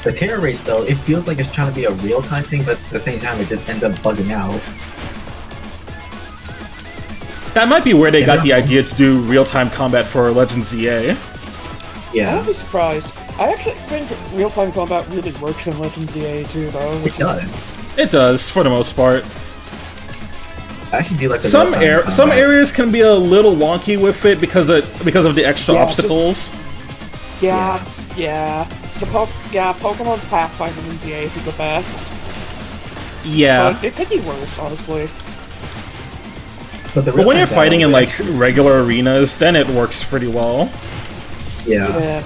The Terra Raids, though, it feels like it's trying to be a real-time thing, but at the same time, it just ends up bugging out. That might be where they got the Yeah. idea to do real-time combat for Legends ZA. I Yeah, would be surprised. I actually think real-time combat really works in Legends ZA too, though. it does. It does, for the most part. I actually do like the Some real-time some combat. areas can be a little wonky with it because of the extra Yeah, just- obstacles. Yeah. Pokemon's Pathfinder in ZA isn't the best. Yeah. But it could be worse, honestly. But, the But when real-time you're fighting in battle, like regular arenas, then it works pretty well. yeah. Yeah.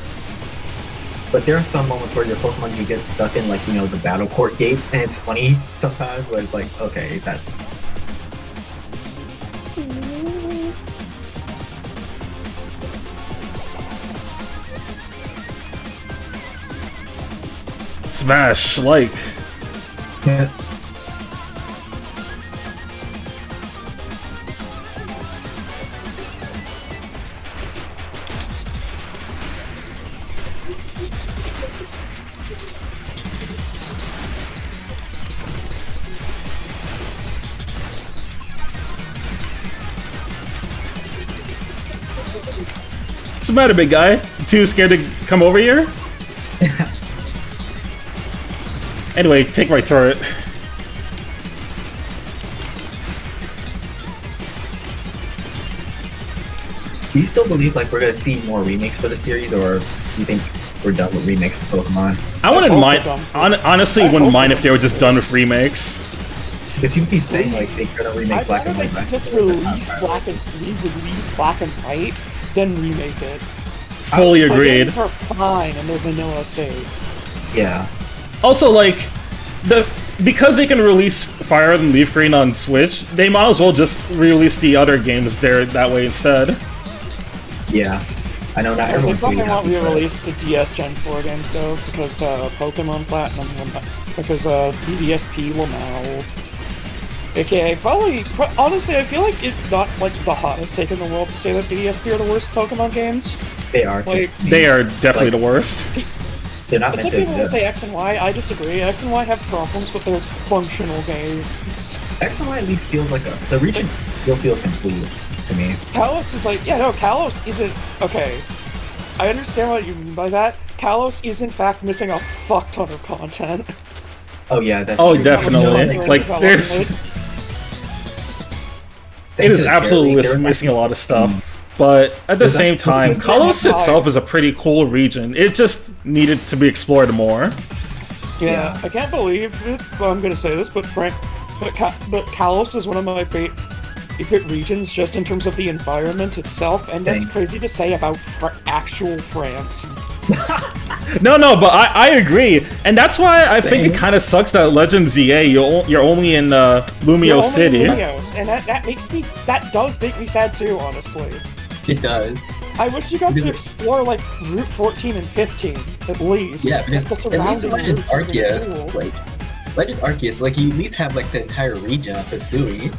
But there are some moments where your Pokemon you get stuck in, like, you know, the battle court gates, and it's funny sometimes where it's like, okay, that's. Smash, like. Yeah. What's the matter, big guy? Too scared to come over here? Anyway, take my turret. Do you still believe like we're gonna see more remakes for the series, or do you think we're done with remakes for Pokemon? I wouldn't hope mind. they're done. Honestly, I wouldn't hope mind they're if they were just done with remakes. If you keep saying like they're gonna remake I'd Black rather and White, they back just to the release time. Black and White, then remake it. Fully The agreed. games are fine in their vanilla state. Yeah. Also, like, because they can release Fire and Leaf Green on Switch, they might as well just release the other games there that way instead. Yeah. I know not They everyone's probably really want happy. to but- release the DS Gen 4 games though, because Pokemon Platinum because BDSP will now. Okay, honestly, I feel like it's not like the hottest take in the world to say that BDSP are the worst Pokemon games. They are. Like, They are definitely the worst. They're not It's meant like to people would exist. say X and Y. I disagree. X and Y have problems with their functional games. X and Y at least feels like the region still feels complete to me. Kalos is like, yeah, no, Kalos isn't okay. I understand what you mean by that. Kalos is in fact missing a fuck ton of content. Oh yeah, that's Oh, true. definitely. Like, Like, there's. It Thanks is to the absolutely charity, they're missing a lot of stuff. But at the There's same actually- time, there's Kalos not- itself is a pretty cool region. It just needed to be explored more. Yeah, I can't believe it. Well, I'm gonna say this, but Kalos is one of my favorite regions, just in terms of the environment itself, and that's Same. crazy to say about actual France. No, but I agree. And that's why I think it kind of sucks that Legend ZA, you're only in Lumio You're only City. in Lumiose, and that does make me sad too, honestly. It does. I wish you got to Because- explore like Route 14 and 15 at least. Yeah, because the at least surrounding Legends routes are really Arceus, cool. like Legends Arceus, like you at least have like the entire region of Hisui.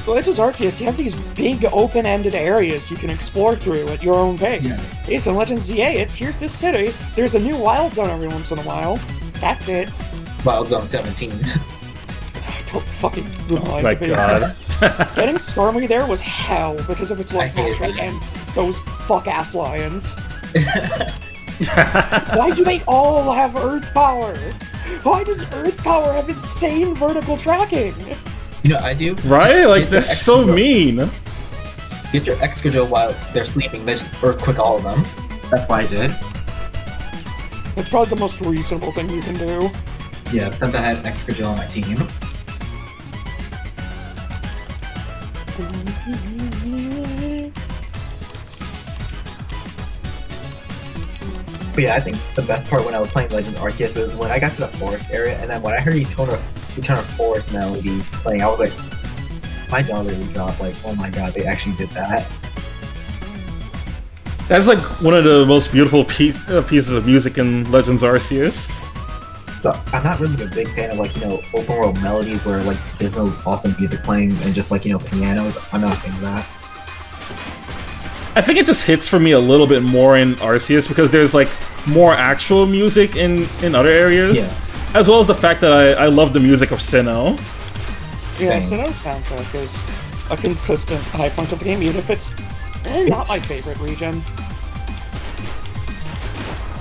Legends Arceus, you have these big open-ended areas you can explore through at your own pace. Yeah. Ace and Legends ZA, here's this city. There's a new wild zone every once in a while. That's it. Wild Zone 17. Don't fucking Oh remind my me. god. Getting Stormy there was hell because of its I like hated hatred that. and those fuck-ass lions. Why do they all have Earth Power? Why does Earth Power have insane vertical tracking? You know what I do? Right? Like, Get that's your so Excadrill. mean. Get your Excadrill while they're sleeping. They just earthquake all of them. That's what I did. It's probably the most reasonable thing you can do. Yeah, since I had Excadrill on my team. But yeah, I think the best part when I was playing Legend Arceus was when I got to the forest area, and then when I heard Eternal Forest melody playing, I was like, my jaw really dropped. Like, oh my god, they actually did that. That's like one of the most beautiful pieces of music in Legends Arceus. So I'm not really a big fan of like, open world melodies where like there's no awesome music playing and just like, pianos. I'm not a fan of that. I think it just hits for me a little bit more in Arceus because there's like more actual music in other areas. Yeah. As well as the fact that I love the music of Sinnoh. Yeah, Same. Sinnoh's soundtrack is a consistent high point of the game, even if it's not It's- my favorite region.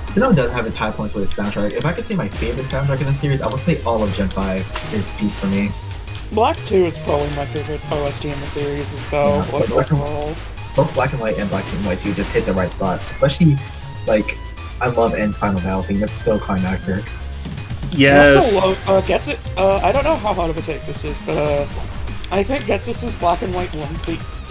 Sinnoh does have its high points with its soundtrack. If I could say my favorite soundtrack in the series, I would say all of Gen 5 is peak for me. Black 2 is probably my favorite OST in the series, as though, Yeah, like, but Black and- overall. Both Black and White and Black and White 2 just hit the right spot. Especially, like, I love End Final Battle theme. That's so climactic. Yes. Also, Getsus, I don't know how hot of a take this is, but I think Getsus' Black and White 1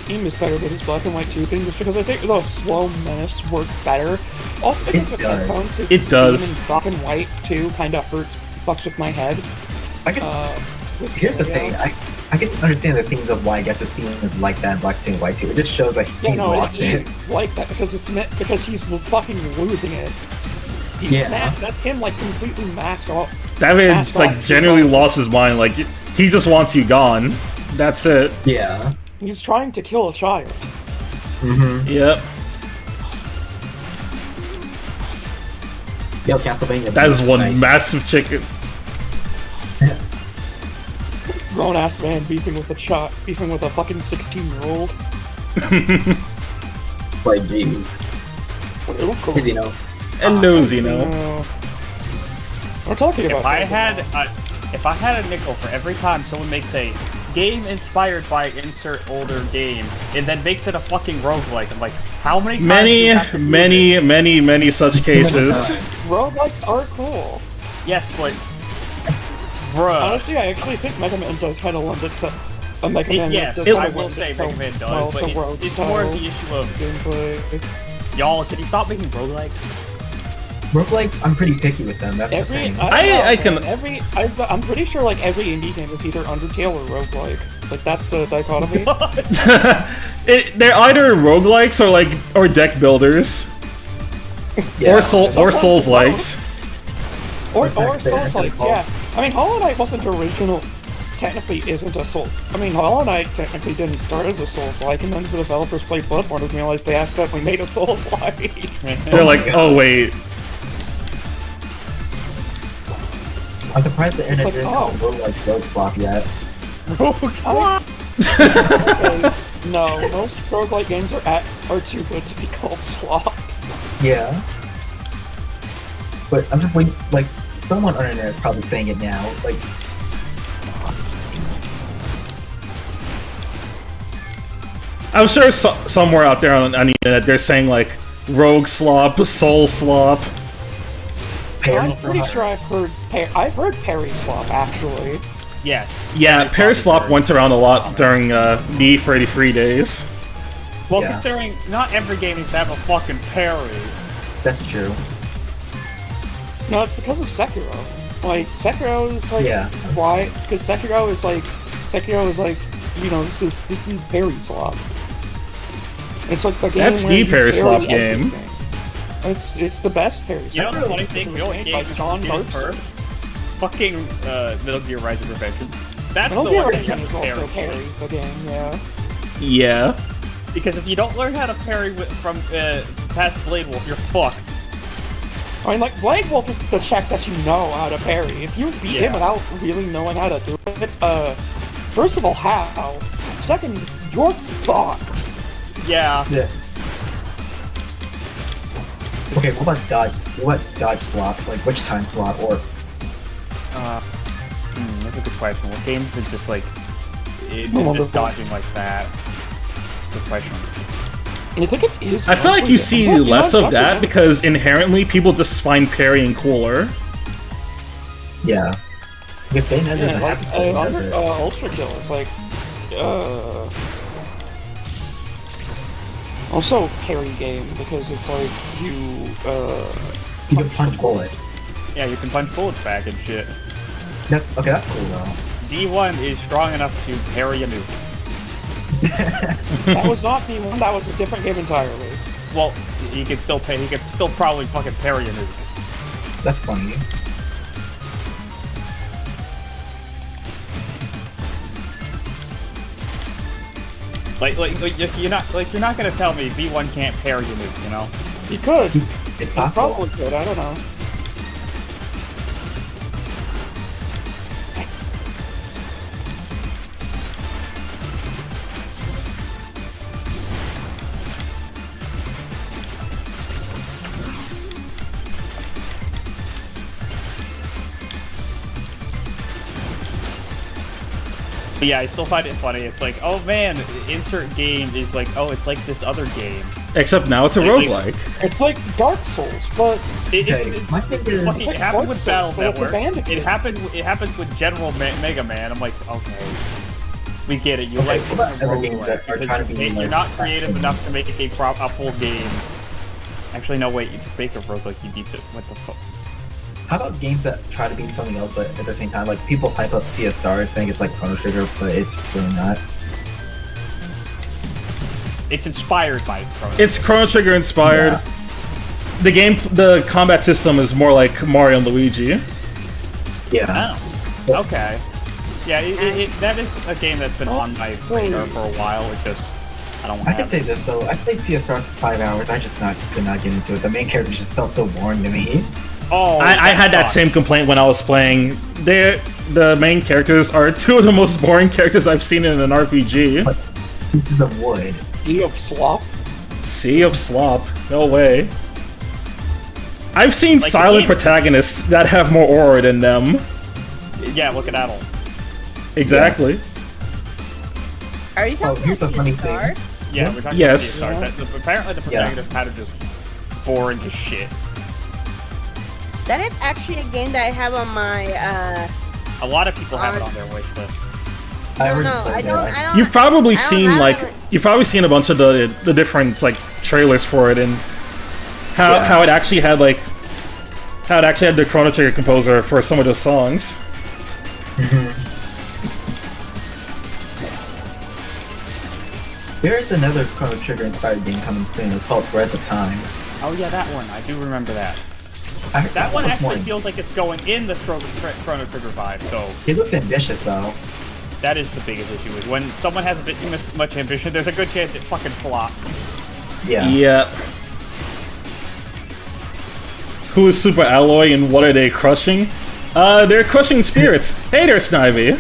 theme is better than his Black and White 2 theme, just because I think the slow menace works better. Also because It with does. headphones, his It does. theme in Black and White 2 kinda fucks with my head. I can, With here's the stereo. thing. I can understand the themes of why Gets' theme is like that in Black 2 and White 2. It just shows like Yeah, he's no, lost it. it's like that because because he's fucking losing it. Yeah. That's him like completely masked off. That man Mask like off. genuinely lost his mind. Like he just wants you gone. That's it. Yeah. He's trying to kill a child. Mm-hmm. Yep. Yo, Castlevania. That is one nice. massive chicken. Grown ass man beefing with a fucking 16-year-old. Like, geez. Zeno. Hello, Zeno. We're talking about. If I had a nickel for every time someone makes a game inspired by insert older game and then makes it a fucking roguelike, I'm like, how many times do you have to do this? Many such cases. Roguelikes are cool. Yes, but bruh. Honestly, I actually think Mega Man does kind of lend itself. Mega Man Yes, does I kinda will lend say itself Mega Man well does, to but rogue it's more of the style issue of gameplay. y'all. Can you stop making roguelikes? Roguelikes, I'm pretty picky with them. That's the thing. I'm pretty sure like every indie game is either Undertale or roguelike. Like that's the dichotomy. They're either roguelikes or deck builders. Yeah. Or Souls likes. Or Exactly, that's what Souls-likes, they yeah. I mean, Hollow Knight wasn't original. Technically, isn't a Soul. I mean, Hollow Knight technically didn't start as a Souls-like, and then the developers played Bloodborne and realized they accidentally made a Souls-like. They're like, oh wait. I'm surprised the internet like, didn't oh. call Roguelike Rogue Slop yet. Okay, no, most roguelike games are too good to be called slop. Yeah. But I'm just waiting, like, someone on the internet is probably saying it now. Like, I'm sure somewhere out there on the internet they're saying like Rogue Slop, Soul Slop. I'm pretty sure I've heard Parry Slop, actually. Yes. Yeah, Parry Slop went around a lot during the Freddy Free days. Well, Yeah. considering not every game needs to have a fucking parry. that's true. No, it's because of Sekiro. Like, Sekiro is like, Yeah. why? Because Sekiro is like, you know, this is Parry Slop. It's like the game That's where the you Parry Slop parry game. everything. It's the best Parry You know Slop. the funny thing? You know what Made game by is John did Dark first? Fucking Metal Gear Rising Revengeance. That's Metal the Gear one that Rising you is have to also parry. Parry the game, yeah. Yeah. Because if you don't learn how to parry from past Blade Wolf, you're fucked. I mean, like, Blade Wolf is the check that you know how to parry. If you beat him Yeah. without really knowing how to do it, first of all, how? Second, you're fucked. Yeah. Yeah. Okay, what about dodge? What dodge slot? Like, which time slot? Or That's a good question. What games is just like just dodging like that? Good question. You think it is? I feel like you see difficult? less You know, of that because inherently people just find parrying cooler. yeah. If they know Yeah, doesn't like, happen, does it? Ultra Kill is like, also parry game because it's like you You can punch bullets. Yeah, you can punch bullets back and shit. Okay, that's cool though. D1 is strong enough to parry a nuke. that was not D1, that was a different game entirely. Well, he could still probably fucking parry a nuke. That's funny. Like you're not gonna tell me V1 can't parry a nuke, you know? You could. It's You possible. probably could, I don't know. But yeah, I still find it funny. It's like, oh man, insert game is like, oh, it's like this other game. Except now it's a Like- roguelike. It's like Dark Souls, but Okay, my thing is- fucking- It's like it happened Dark with Souls, Battle but it's a Network. Bandicoot. It happens with General Mega Man. I'm like, okay, we get it. You Okay, like what about the other games roguelike that are because trying to be, you're like, not creative enough to make a full game. Actually, no, wait. To make a roguelike, you need to. What the fuck? How about games that try to be something else, but at the same time, like people hype up CS Stars saying it's like Chrono Trigger, but it's really not. It's inspired by Chrono. It's Chrono Trigger inspired. The combat system is more like Mario and Luigi. Yeah. Oh, okay. Yeah, that is a game that's been on my radar for a while. It just, I don't want I to can say this though, I played CS Stars for 5 hours. I just could not get into it. The main character just felt so boring to me. Oh, I had that sucks. same complaint when I was playing. The main characters are two of the most boring characters I've seen in an RPG. Pieces of wood. you have slop. Sea of Slop. No way. I've seen Like, silent the game- protagonists that have more aura than them. Yeah, look at Adel. Exactly. Are you talking here's about a funny the thing. stars? Yeah, we're talking Yes. about the stars. Apparently, the protagonist kind of just boring as shit. That is actually a game that I have on my. A lot of people have it on their wish list. I already No, played I don't. that. I don't. You've probably I don't seen have like it. you've probably seen a bunch of the different like trailers for it and how it actually had like the Chrono Trigger composer for some of those songs. There's another Chrono Trigger inspired game coming soon. It's called Threads of Time. Oh yeah, that one. I do remember that. I That one looks actually more- feels like it's going in the Chrono Trigger vibe, so It looks ambitious though. that is the biggest issue. Is when someone has a bit too much ambition, there's a good chance it fucking flops. Yeah. Yeah. Who is Super Alloy and what are they crushing? They're crushing spirits. Hey there, Snivy.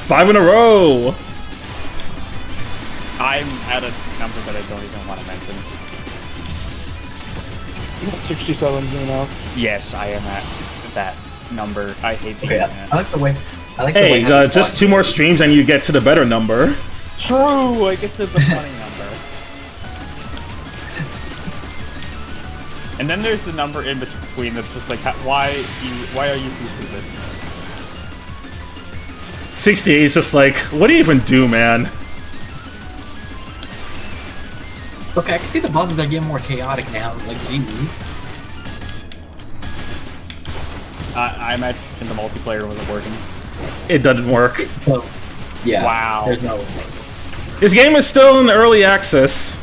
5 in a row. I'm at a number that I don't even want to mention. 67 now. Yes, I am at that number. I hate being Okay, that. I like the way. I like the way. Hey, how this just 2 more streams and you get to the better number. True, I get to the funny number. And then there's the number in between that's just like, why are you so stupid? 68 is just like, what do you even do, man? Okay, I can see the bosses are getting more chaotic now. Like, geez. I imagine the multiplayer wasn't working. It doesn't work. So, yeah. Wow. There's no. This game is still in early access.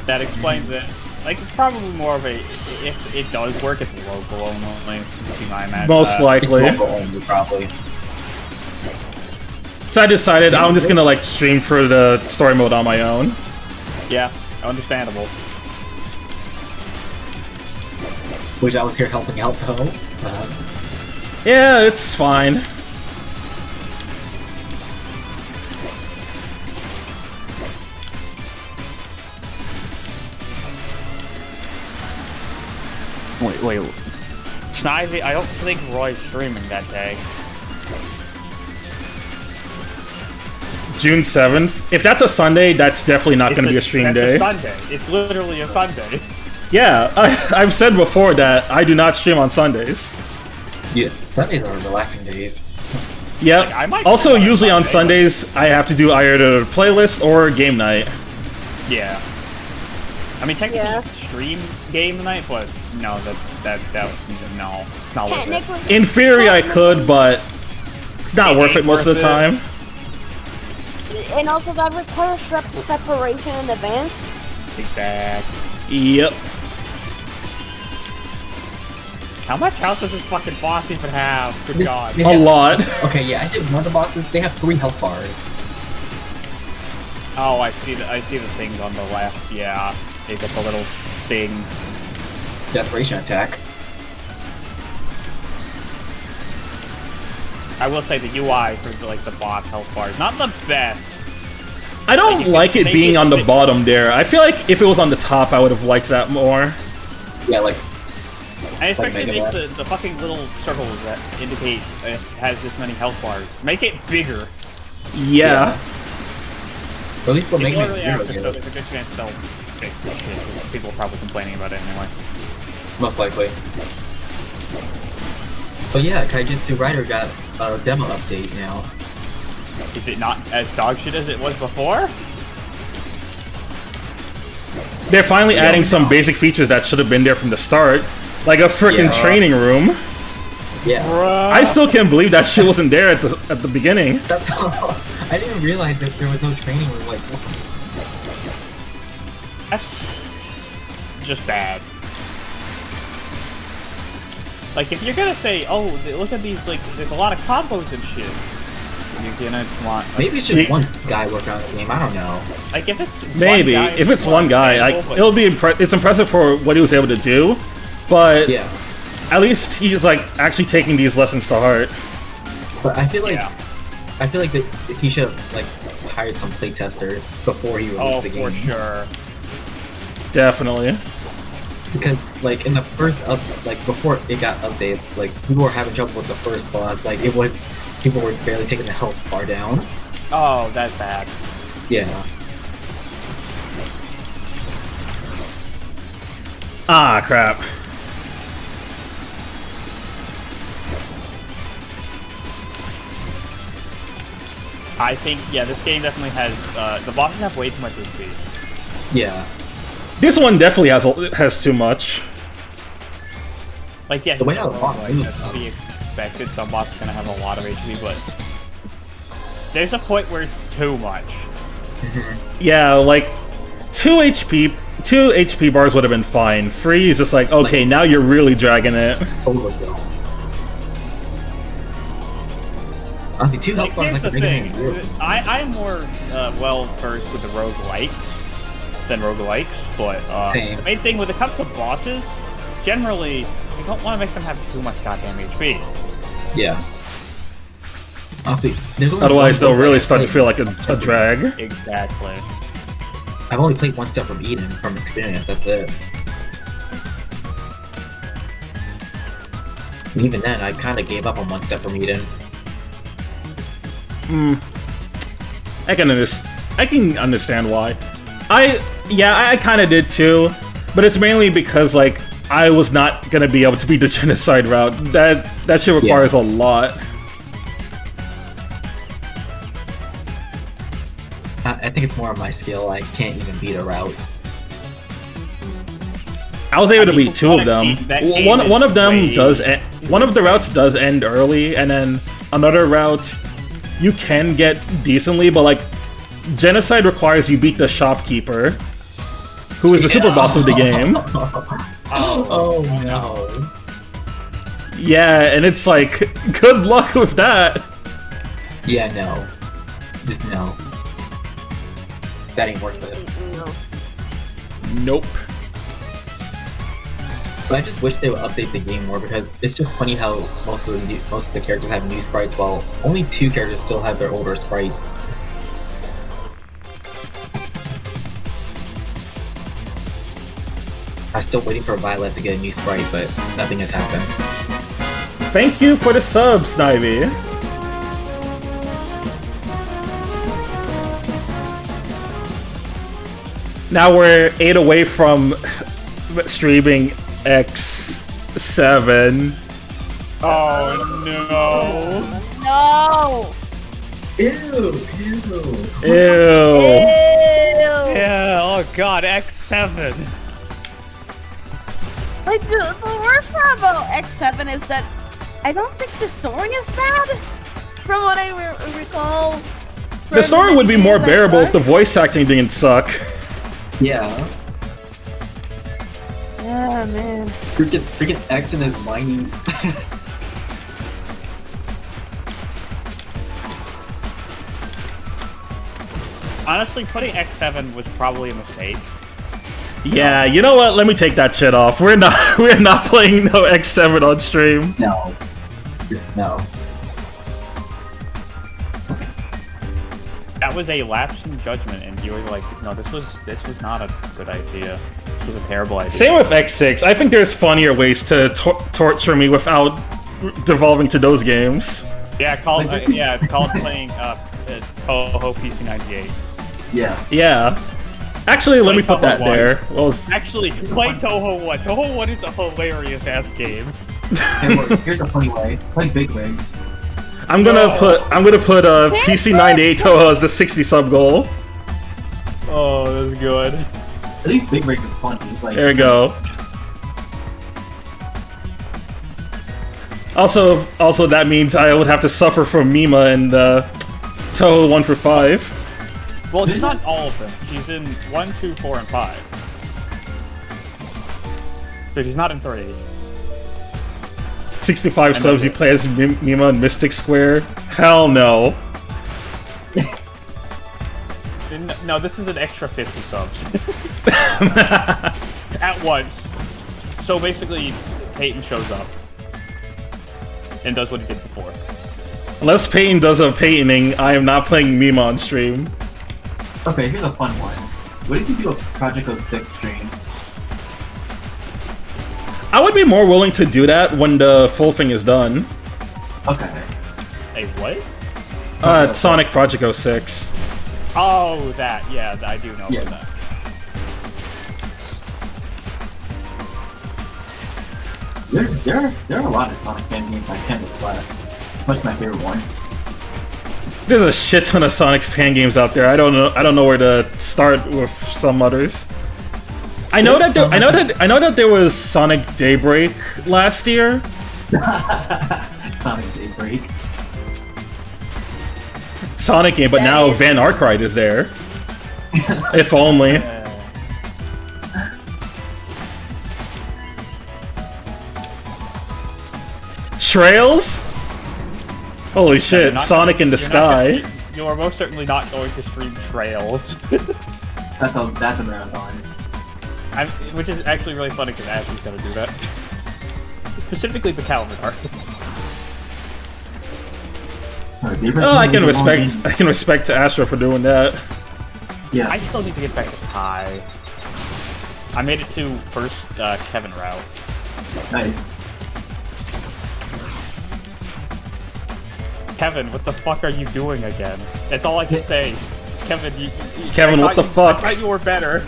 That explains it. Like, it's probably more of a, if it does work, it's local only, would be my imagine. Most It's likely. local only, probably. So I decided I'm just gonna like stream for the story mode on my own. Yeah, understandable. Which I was here helping out though. Yeah, it's fine. Wait. Snivy, I don't think Roy's streaming that day. June 7th. If that's a Sunday, that's definitely not gonna be a stream that's day. A Sunday. It's literally a Sunday. Yeah, I've said before that I do not stream on Sundays. Yeah, Sundays are relaxing days. Yep. Like, I might Also, stream on a usually on Sunday, Sundays, I have to do either a playlist or game night. Yeah. I mean, technically, Yeah. you could stream game night, but no, no, it's not worth it. Technically, In theory, I could, but not It worth it ain't most of the worth time. and also that requires preparation in advance. Exactly. Yep. How much health does this fucking boss even have? Good This- god. this- A lot. Okay, yeah, I did one of the bosses. They have 3 health bars. Oh, I see the things on the left. Yeah, they got the little things. Desperation attack. I will say the UI for the boss health bars, not the best. I don't Like, like it make being it on the big. bottom there. I feel like if it was on the top, I would have liked that more. Yeah, like And especially Mega make Man. the fucking little circles that indicate it has this many health bars. Make it bigger. Yeah. or at least we'll It's make it literally zero after, so here. there's a good chance they'll fix this shit. 'Cause people are probably complaining about it anyway. Most likely. But yeah, Kaijitsu Rider got a demo update now. Is it not as dog shit as it was before? They're finally adding some basic features that should have been there from the start. Like a freaking Yeah. training room. Yeah, I still can't believe that shit wasn't there at the beginning. that's all. I didn't realize that there was no training room. Like, what That's just bad. Like, if you're gonna say, oh, look at these, like, there's a lot of combos and shit, you're gonna want, like, maybe it's just one guy working on the game. I don't know. like if it's Maybe one guy, if it's one guy, understandable, but- it'll be it's impressive for what he was able to do, but Yeah, at least he's like actually taking these lessons to heart. but I feel like Yeah. that he should have like hired some playtesters before he released Oh, the for game. sure. Definitely. Because like in the first like before it got updated, like people were having trouble with the first boss. Like it was, people were barely taking the health bar down. Oh, that's bad. Yeah. Ah, crap. I think, yeah, this game definitely has, the bosses have way too much HP. Yeah. This one definitely has too much. Like, yeah, The way I walk, to be expected, some bosses gonna have a lot of HP, but there's a point where it's too much. Yeah, like 2 HP bars would have been fine. 3 is just like, okay, now you're really dragging it. Overkill. Honestly, 2 health bars Here's like the thing. I'm more well versed with the roguelites than roguelikes, but Same. the main thing when it comes to bosses, generally, you don't want to make them have too much goddamn HP. Yeah. Honestly, there's only Otherwise, one they'll really thing start to I've feel like played. a drag. Exactly. I've only played one step from Eden from experience. That's it. And even then, I kind of gave up on one step from Eden. I can understand why. I kind of did too, but it's mainly because like I was not gonna be able to beat the genocide route. That shit requires a lot. I think it's more of my skill. I can't even beat a route. I was able I to mean, beat 2 of them. that game One of them is does. way One of the routes does end early, and then another route you can get decently, but like genocide requires you beat the shopkeeper, who is the super boss of the game. Oh no. Yeah, and it's like, good luck with that. Yeah, no. Just no. That ain't worth it. Nope. But I just wish they would update the game more because it's just funny how most of the characters have new sprites while only 2 characters still have their older sprites. I'm still waiting for Violet to get a new sprite, but nothing has happened. Thank you for the sub, Snivy. Now we're 8 away from streaming X7. Oh no. No! Ew! Ew. Ew! Yeah, oh god, X7. Like, the worst part about X7 is that I don't think the story is bad. From what I recall. The story would be more bearable if the voice acting didn't suck. Yeah. Yeah, man. Freaking X and his whiny. Honestly, putting X7 was probably a mistake. Yeah, you know what? Let me take that shit off. We're not playing no X7 on stream. No. Just no. That was a lapse in judgment, and you were like, no, this was not a good idea. This was a terrible idea. Same with X6. I think there's funnier ways to torture me without devolving to those games. Yeah, it's called playing Toho PC98. Yeah. Yeah. Actually, let me put that Toho 1. there. Well, Actually, play Toho 1. Toho 1 is a hilarious ass game. And look, here's a funny way. Play Big Wigs. I'm gonna put PC98 Toho as the 60 sub goal. Oh, that's good. At least Big Wigs is funny. Like, There we go. Also, that means I would have to suffer from Mima and Toho 1 for 5. Well, she's not all of them. She's in 1, 2, 4, and 5. So she's not in 3. 65 subs, you play as Mima in Mystic Square? Hell no. No, this is an extra 50 subs. At once. So basically, Peyton shows up. And does what he did before. Unless Peyton does a Peytoning, I am not playing Mima on stream. Okay, here's a fun one. What did you do a Project 06 stream? I would be more willing to do that when the full thing is done. Okay. Hey, what? Sonic Project 06. Oh, that. Yeah, I do know Yeah. about that. There are a lot of Sonic fan games I can't play. What's my favorite one? There's a shit ton of Sonic fan games out there. I don't know where to start with some others. I know that there was Sonic Daybreak last year. Sonic Daybreak. Sonic game, but now Van Arkwright is there. If only. Trails? Holy shit, Sonic in the Sky. You are most certainly not going to stream Trails. That's a marathon. Which is actually really funny because Ashley's gonna do that. Specifically the Calvin art. Oh, I can respect Astro for doing that. Yeah. I still need to get back to Pi. I made it to first Kevin route. Nice. Kevin, what the fuck are you doing again? That's all I can say. Kevin, Kevin, what the fuck? I thought you were better.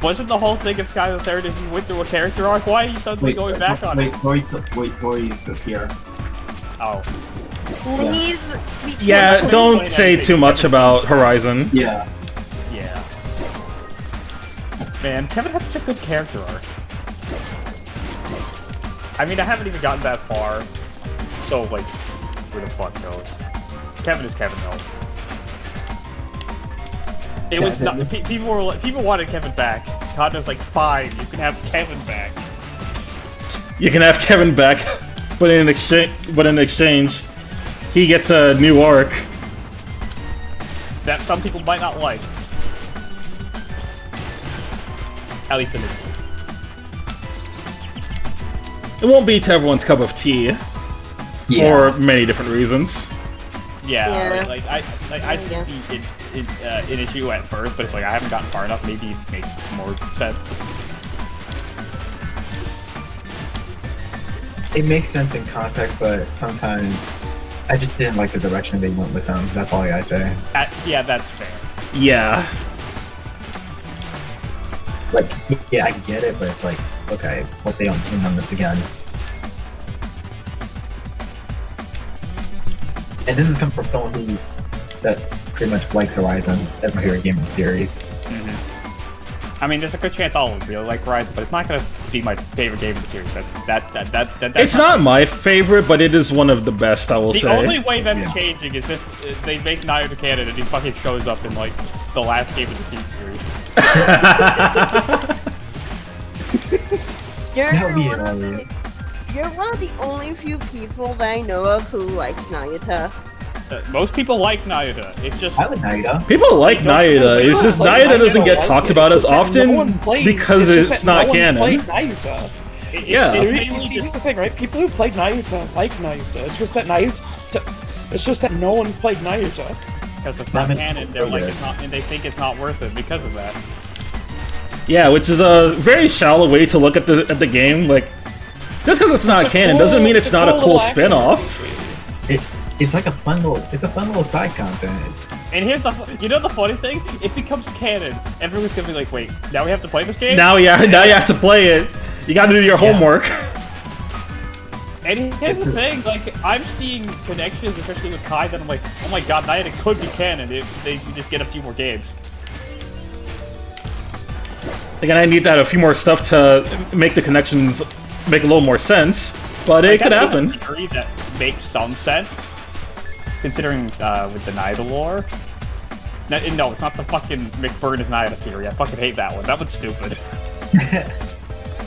Wasn't the whole thing of Skylar Third is you went through a character arc? Why are you suddenly going back on it? Tori's still here. Oh. Please. Yeah, don't say too much about Horizon. Yeah. Yeah. Man, Kevin has such a good character arc. I mean, I haven't even gotten that far. So, like, where the fuck knows? Kevin is Kevin, though. It was not. People wanted Kevin back. Condo's like, fine, you can have Kevin back. You can have Kevin back, but in exchange, he gets a new arc. That some people might not like. At least in this. It won't be to everyone's cup of tea for many different reasons. Yeah. I see an issue at first, but it's like I haven't gotten far enough. Maybe it makes more sense. It makes sense in context, but sometimes I just didn't like the direction they went with them. That's all I gotta say. Yeah, that's fair. Yeah. Like, yeah, I get it, but it's like, okay, hope they don't end on this again. And this is coming from someone that pretty much likes Horizon as my favorite game in the series. I mean, there's a good chance I'll really like Horizon, but it's not gonna be my favorite game in the series. That's It's not my favorite, but it is one of the best, I will say. The only way that's changing is if they make Naruto canon and he fucking shows up in, like, the last game of the series. You're one of the only few people that I know of who likes Nayuta. Most people like Nayuta. It's just I like Nayuta. People like Nayuta. It's just Nayuta doesn't get talked about as often because it's not canon. Yeah. Here's the thing, right? People who played Nayuta like Nayuta. It's just that no one's played Nayuta. Because it's not canon, they're like it's not, and they think it's not worth it because of that. Yeah, which is a very shallow way to look at the game. Like, just because it's not canon doesn't mean it's not a cool spin-off. It's like a fun little side content. And here's the funny thing, it becomes canon. Everyone's gonna be like, wait, now we have to play this game? Now you have to play it. You gotta do your homework. And here's the thing, like, I'm seeing connections, especially with Kai, that I'm like, oh my god, Nayuta could be canon if they just get a few more games. Again, I need to add a few more stuff to make the connections make a little more sense, but it could happen. A theory that makes some sense, considering with the Nayuta lore. No, it's not the fucking McBurn is Nayuta theory. I fucking hate that one. That one's stupid.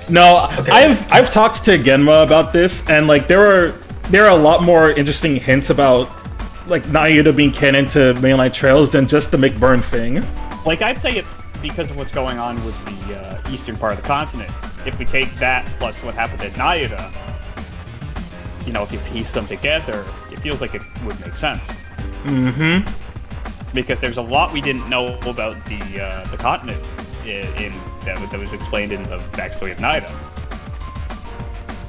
No, okay. I've talked to Genma about this, and like there are a lot more interesting hints about like Nayuta being canon to Mainline Trails than just the McBurn thing. Like, I'd say it's because of what's going on with the eastern part of the continent. If we take that plus what happened at Nayuta, you know, if you piece them together, it feels like it would make sense. Mm-hmm. Because there's a lot we didn't know about the continent in that was explained in the backstory of Naida.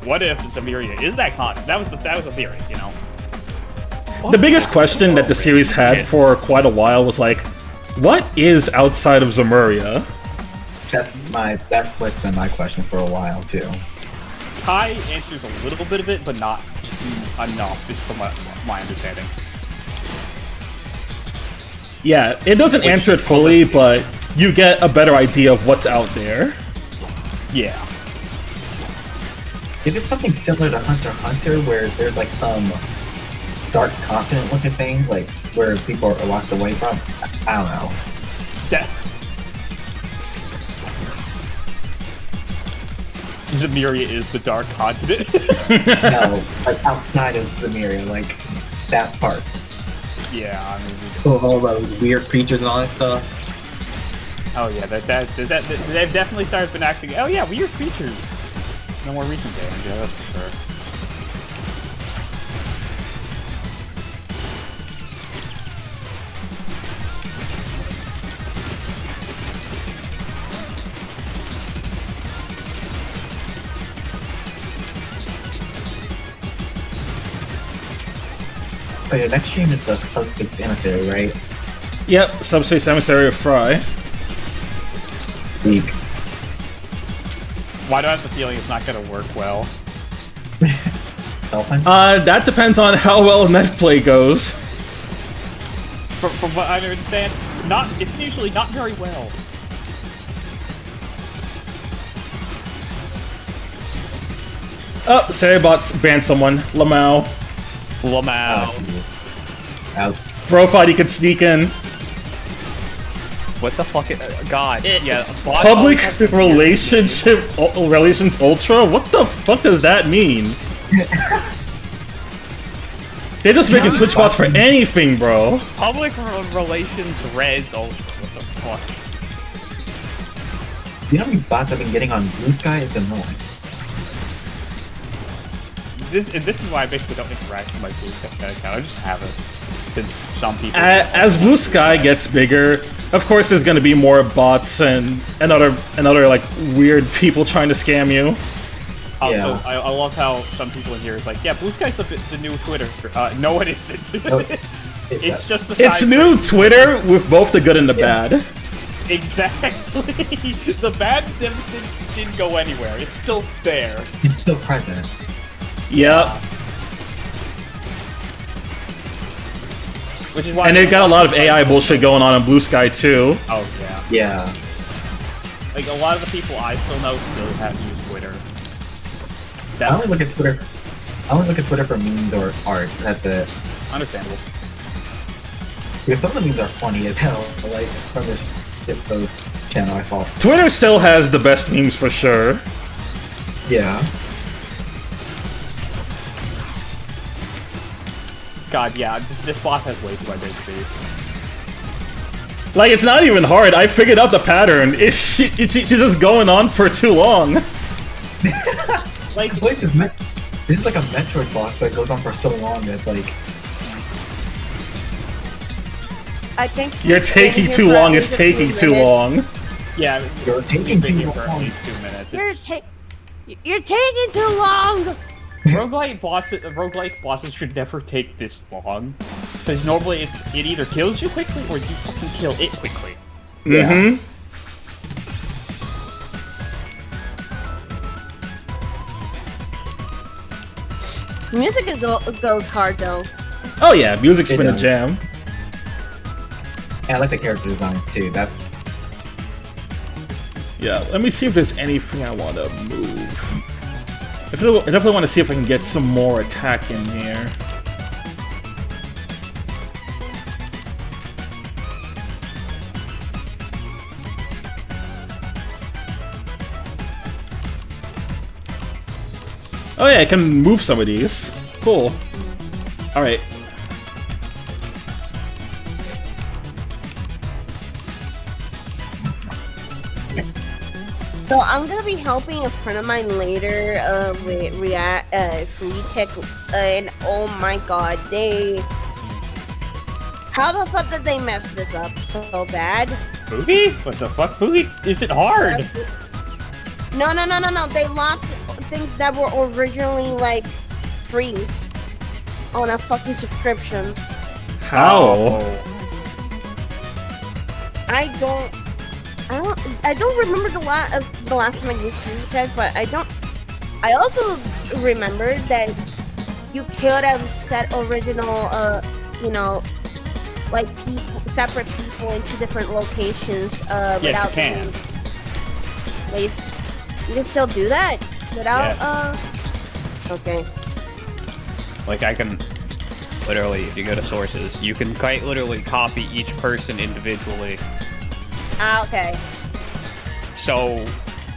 What if Zamiria is that continent? That was a theory, you know. The biggest question that the series had for quite a while was like, what is outside of Zemuria? That's what's been my question for a while too. Kai answers a little bit of it, but not enough, just from my understanding. Yeah, it doesn't answer it fully, but you get a better idea of what's out there. Yeah. If it's something similar to Hunter x Hunter, where there's like some dark continent looking thing, like where people are locked away from, I don't know. That Zamiria is the dark continent. No, like outside of Zemuria, like that part. Yeah, I mean. All those weird creatures and all that stuff. Oh yeah, they've definitely started enacting. Oh yeah, weird creatures. No more recent games, yeah, that's for sure. Oh yeah, next stream is the Subspace Emissary, right? Yep, Subspace Emissary of Fry. Weak. Why do I have the feeling it's not gonna work well? Dolphin? That depends on how well netplay goes. From what I understand, it's usually not very well. Oh, Saribot's banned someone. Lamau. Out. Bro, he could sneak in. What the fuck? God. Yeah. Public relations ultra? What the fuck does that mean? They're just making Twitch bots for anything, bro. Public relations res ultra. What the fuck? Do you know how many bots I've been getting on Blue Sky? It's annoying. This is why I basically don't interact with my Blue Sky account. I just have it. Since some people... As Blue Sky gets bigger, of course there's gonna be more bots and other like weird people trying to scam you. Also, Yeah. I love how some people in here is like, yeah, Blue Sky's the new Twitter. No, it isn't. No, It's just the It's side new Twitter with both the good and the bad. Exactly. The bad didn't go anywhere. It's still there. It's still present. Yep. Which is why. And they've got a lot of AI bullshit going on Blue Sky too. Oh yeah. Yeah. Like a lot of the people I still know still have to use Twitter. I only look at Twitter. I only look at Twitter for memes or art. That's it. Understandable. Because some of the memes are funny as hell. Like from the shitpost channel, I thought. Twitter still has the best memes for sure. Yeah. God, yeah, this bot has way too much HP. Like, it's not even hard. I figured out the pattern. She's just going on for too long. Like, the place is this is like a Metroid boss that goes on for so long that like. I think You're taking too long is taking too long. Yeah, You're taking too for at long. least 2 minutes. You're taking too long. Roguelike bosses should never take this long. Because normally it either kills you quickly or you fucking kill it quickly. Mm-hmm. Music goes hard though. Oh yeah, music's It been a does. jam. And I like the character designs too. That's Yeah, let me see if there's anything I want to move. I definitely want to see if I can get some more attack in here. Oh yeah, I can move some of these. Cool. Alright. So I'm gonna be helping a friend of mine later with Free Tech, and oh my god, how the fuck did they mess this up so bad? Boogie? What the fuck? Boogie isn't hard. No. They locked things that were originally like free on a fucking subscription. How? I don't remember the last time I used Fujitech, but I also remember that you could have set original, like separate people into different locations Yes, without you can. Waste. You can still do that without Okay. Like, I can literally, if you go to sources, you can quite literally copy each person individually. Ah, okay. So,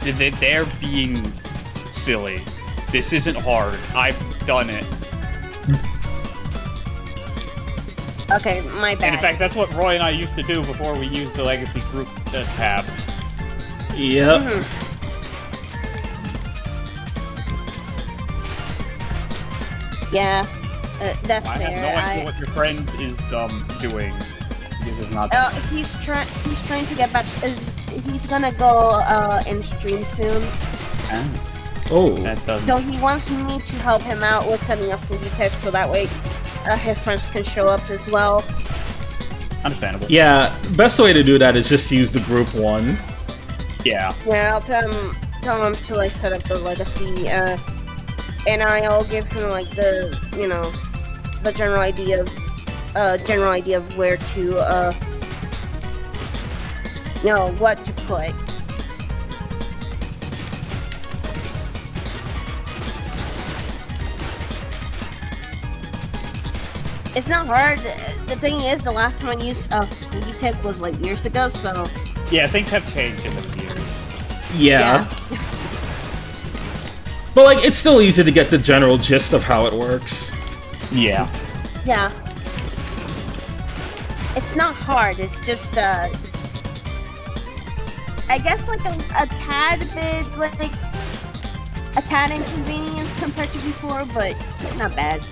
they're being silly. This isn't hard. I've done it. Okay, my bad. And in fact, that's what Roy and I used to do before we used the Legacy Group tab. Yep. Yeah, that's I fair. have no idea what your friend is doing. This is not. He's trying to get back. He's gonna go and stream soon. Oh. That doesn't. So he wants me to help him out with setting up Fujitech, so that way his friends can show up as well. Understandable. Yeah, best way to do that is just use the group one. Yeah. Yeah, I'll tell him to like set up the legacy, and I'll give him like the the general idea of where to what to put. It's not hard. The thing is, the last time I used Fujitech was like years ago, so Yeah, things have changed in the years. Yeah. But like, it's still easy to get the general gist of how it works. Yeah. Yeah. It's not hard, it's just, I guess like a tad bit, like, a tad inconvenience compared to before, but not bad.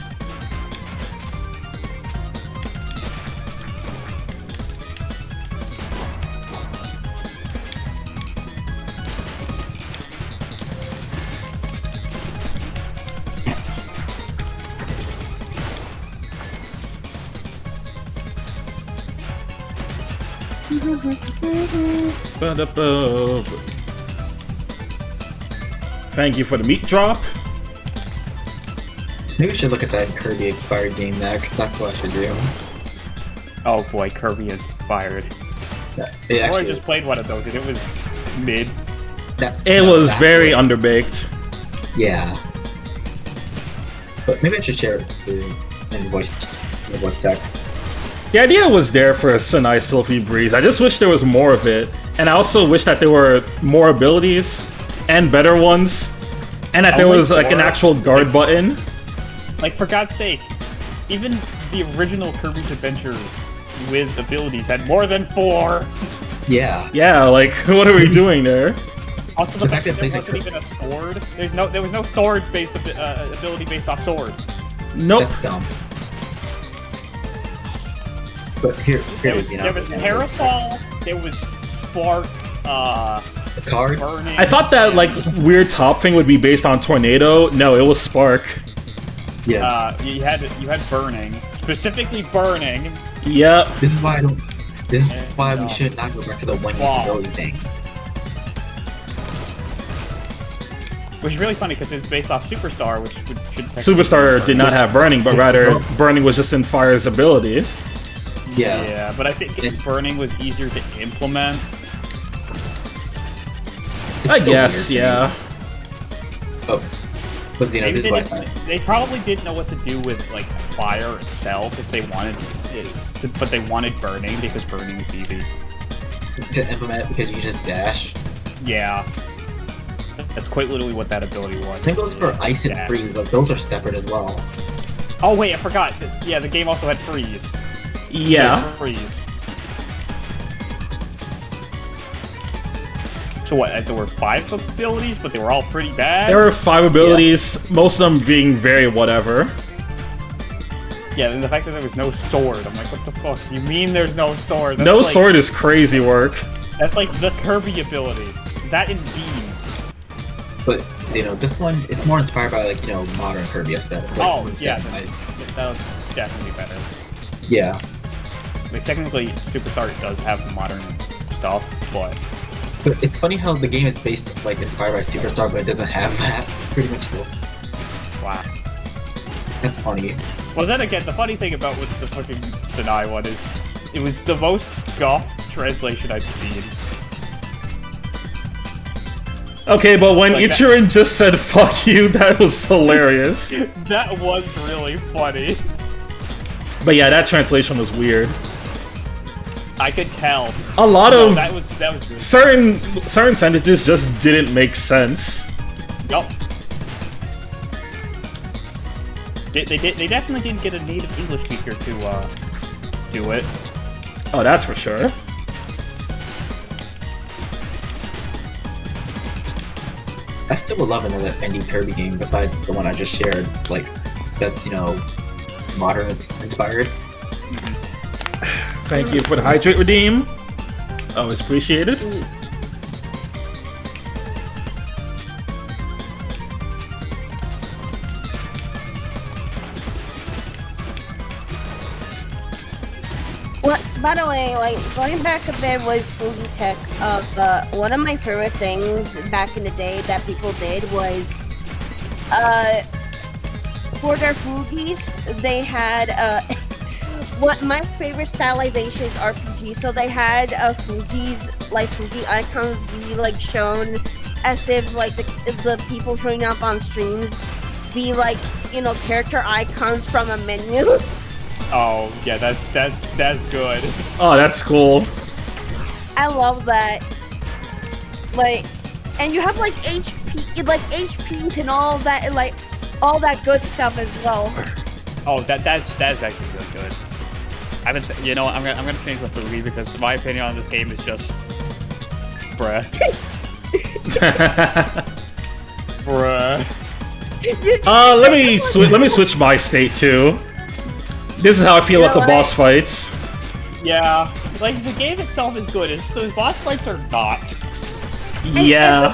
Thank you for the meat drop. Maybe we should look at that Kirby expired game next. That's what I should do. Oh boy, Kirby is fired. It I actually, just played one of those and it was mid. It was very underbaked. Yeah. But maybe I should share it in voice text. The idea was there for a Sanai Sylphie Breeze. I just wish there was more of it. And I also wish that there were more abilities and better ones. And that there was like an actual guard button. Like, for God's sake, even the original Kirby's Adventure with abilities had more than 4. Yeah. Yeah, like, what are we doing there? Also, the fact that there wasn't even a sword. There was no sword-based ability based off sword. Nope. That's dumb. But here There is, was Parasol, there was Spark, the card. Burning. I thought that, like, weird top thing would be based on Tornado. No, it was Spark. Yeah. You had Burning. Specifically Burning. Yep. This is why I don't. This is why we should not go back to the one use ability thing. Which is really funny because it's based off Superstar, which should Superstar did not have Burning, but rather Burning was just in Fire's ability. Yeah. Yeah, but I think Burning was easier to implement. I guess, yeah. Oh. But you know, this is why They probably didn't know what to do with like Fire itself if they wanted it, but they wanted Burning because Burning is easy. to implement it because you just dash. Yeah. That's quite literally what that ability was. Same goes for Ice and Freeze, but those are separate as well. Oh wait, I forgot. Yeah, the game also had Freeze. Yeah. Freeze. So what? There were 5 abilities, but they were all pretty bad. There were 5 abilities, most of them being very whatever. Yeah, and the fact that there was no sword, I'm like, what the fuck? You mean there's no sword? No sword is crazy work. That's like the Kirby ability. That and Beam. But this one, it's more inspired by like modern Kirby aesthetic. Like, Oh, moveset, yeah, like, that was definitely better. yeah. Like, technically, Superstar does have modern stuff, but... But it's funny how the game is inspired by Superstar, but it doesn't have that. Pretty much so. Wow. That's funny. Well, then again, the funny thing about with the fucking Deny one is, it was the most scuffed translation I've seen. Okay, but when Like Ichirin just said "fuck you," that was hilarious. That was really funny. But yeah, that translation was weird. I could tell. A lot No, of that was good. certain sentences just didn't make sense. Yup. They definitely didn't get a native English speaker to do it. Oh, that's for sure. I still would love another indie Kirby game besides the one I just shared. Like, that's modern inspired. Thank you for the hydrate redeem. Always appreciated. What? By the way, like going back a bit with Fugi Tech, one of my favorite things back in the day that people did was, for their Fugis, they had what my favorite stylization is RPG. So they had Fugis, like Fugi icons, be like shown as if like the people showing up on streams be like character icons from a menu. Oh yeah, that's good. Oh, that's cool. I love that. Like, and you have like HPs and all that, and like all that good stuff as well. Oh, that's actually really good. I'm gonna change the Fugi because my opinion on this game is just bruh. Bruh. Let me switch my state too. This is how I feel about the boss fights. Yeah, like the game itself is good. It's the boss fights are not. And Yeah.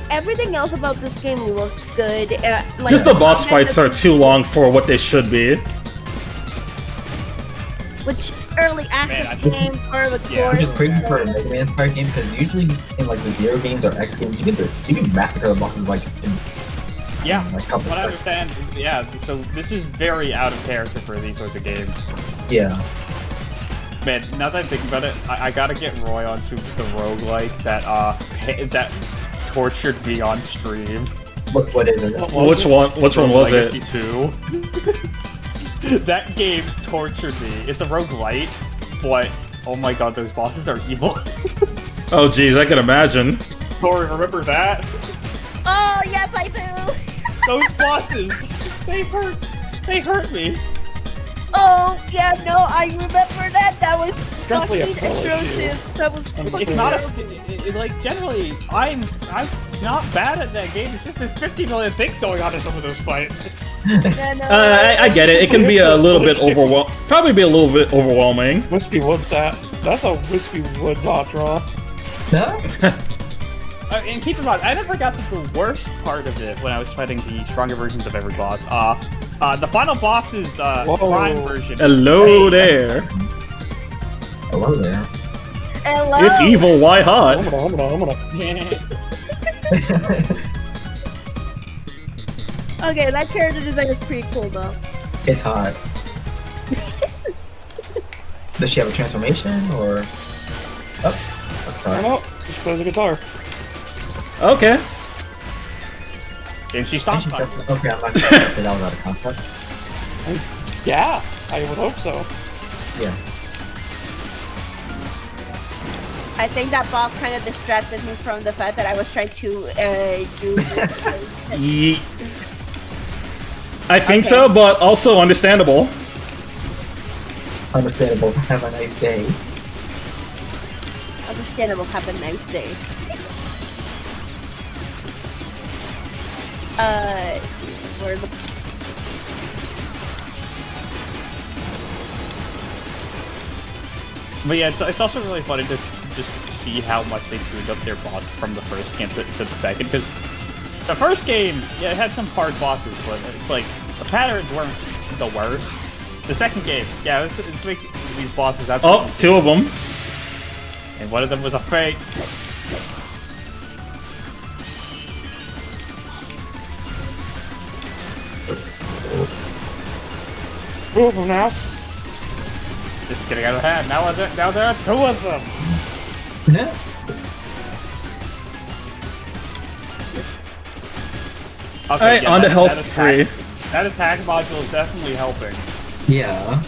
everything else about this game looks good. Like, Just the boss fights are too long for what they should be. Which early access game for the Yeah. course. Which is crazy for a Mega Man inspired game because usually in like the Zero games or X games, you can massacre the bosses like in Yeah, like couple what I seconds. understand, yeah, so this is very out of character for these sorts of games. Yeah. Man, now that I think about it, I gotta get Roy onto the roguelike that tortured me on stream. What is it? Which one was it? Legacy 2. That game tortured me. It's a roguelite, but oh my god, those bosses are evil. Oh geez, I can imagine. Tori, remember that? Oh yes, I do. Those bosses, they hurt me. Oh yeah, no, I remember that. That was Definitely a fucking pro atrocious. That was It's not like generally I'm not bad at that game. It's just there's 50 million things going on in some of those fights. Yeah, no, I get it. It can be a little bit overwhelming. Wispy Woods that's a Wispy Woods opera. No? And keep in mind, I never got to the worst part of it when I was fighting the stronger versions of every boss. The final boss's prime version. Hello there. Hello there. Hello. If evil, why hot? I'm gonna. Okay, that character design is pretty cool though. It's hot. Does she have a transformation or? Oh, I sorry. don't know. She plays the guitar. Okay. And she stops Okay, fighting. I'm not gonna say that was out of context. Yeah, I would hope so. Yeah. I think that boss kind of distracted me from the fact that I was trying to do. I think so, but also understandable. Understandable. Have a nice day. Understandable. Have a nice day. Where the But yeah, it's also really funny to just see how much they tuned up their boss from the first game to the second, because the first game, yeah, it had some hard bosses, but it's like, the patterns weren't the worst. The second game, yeah, it's making these bosses absolutely... Oh, two of them. And one of them was a fake. Two of them now. Just getting out of hand. Now there are two of them. Okay, Alright, on to health attack- 3. That attack module is definitely helping. Yeah.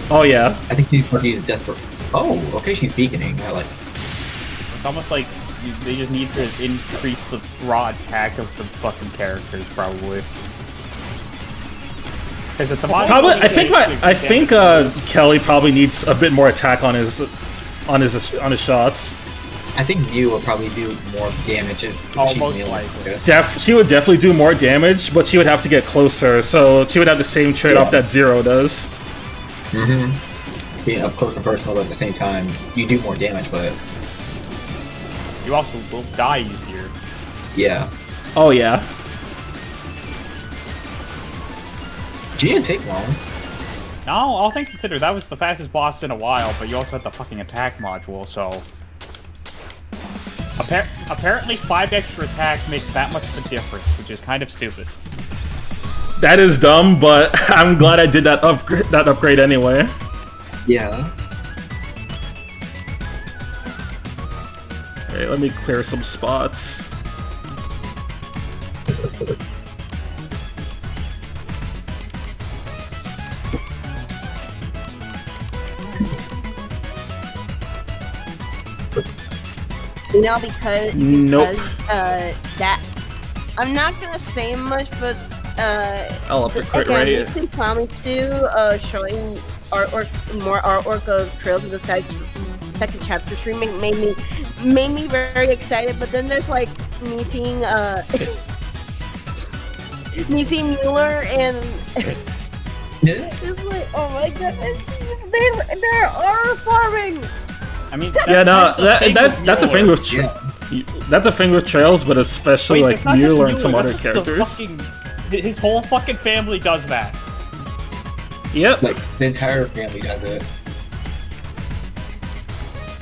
Oh yeah. I think she's desperate. Oh, okay, she's beaconing. I like it. It's almost like they just need to increase the raw attack of the fucking characters, probably. Because it's a module. Probably, I think Kelly probably needs a bit more attack on his shots. I think Mew will probably do more damage if she's most kneeling. likely. She would definitely do more damage, but she would have to get closer, so she would have the same trade-off that Zero does. Mm-hmm. Being up close and personal, but at the same time, you do more damage, but You also will die easier. yeah. Oh yeah. She didn't take long. No, all things considered, that was the fastest boss in a while, but you also had the fucking attack module, so... Apparently 5 extra attack makes that much of a difference, which is kind of stupid. That is dumb, but I'm glad I did that upgrade anyway. Yeah. Okay, let me clear some spots. You know, because Nope. that I'm not gonna say much, but I'll uppercut again, right you here. can promise to showing more artwork of Trails of the Skies second chapter streaming made me very excited. But then there's like me seeing Mueller and Yeah. it's like, oh my goodness, they're R farming. I mean, Yeah, no, that's that's a thing with Yeah. that's a thing with Trails, but especially like Mueller and some other characters. His whole fucking family does that. Yep. Like, the entire family does it.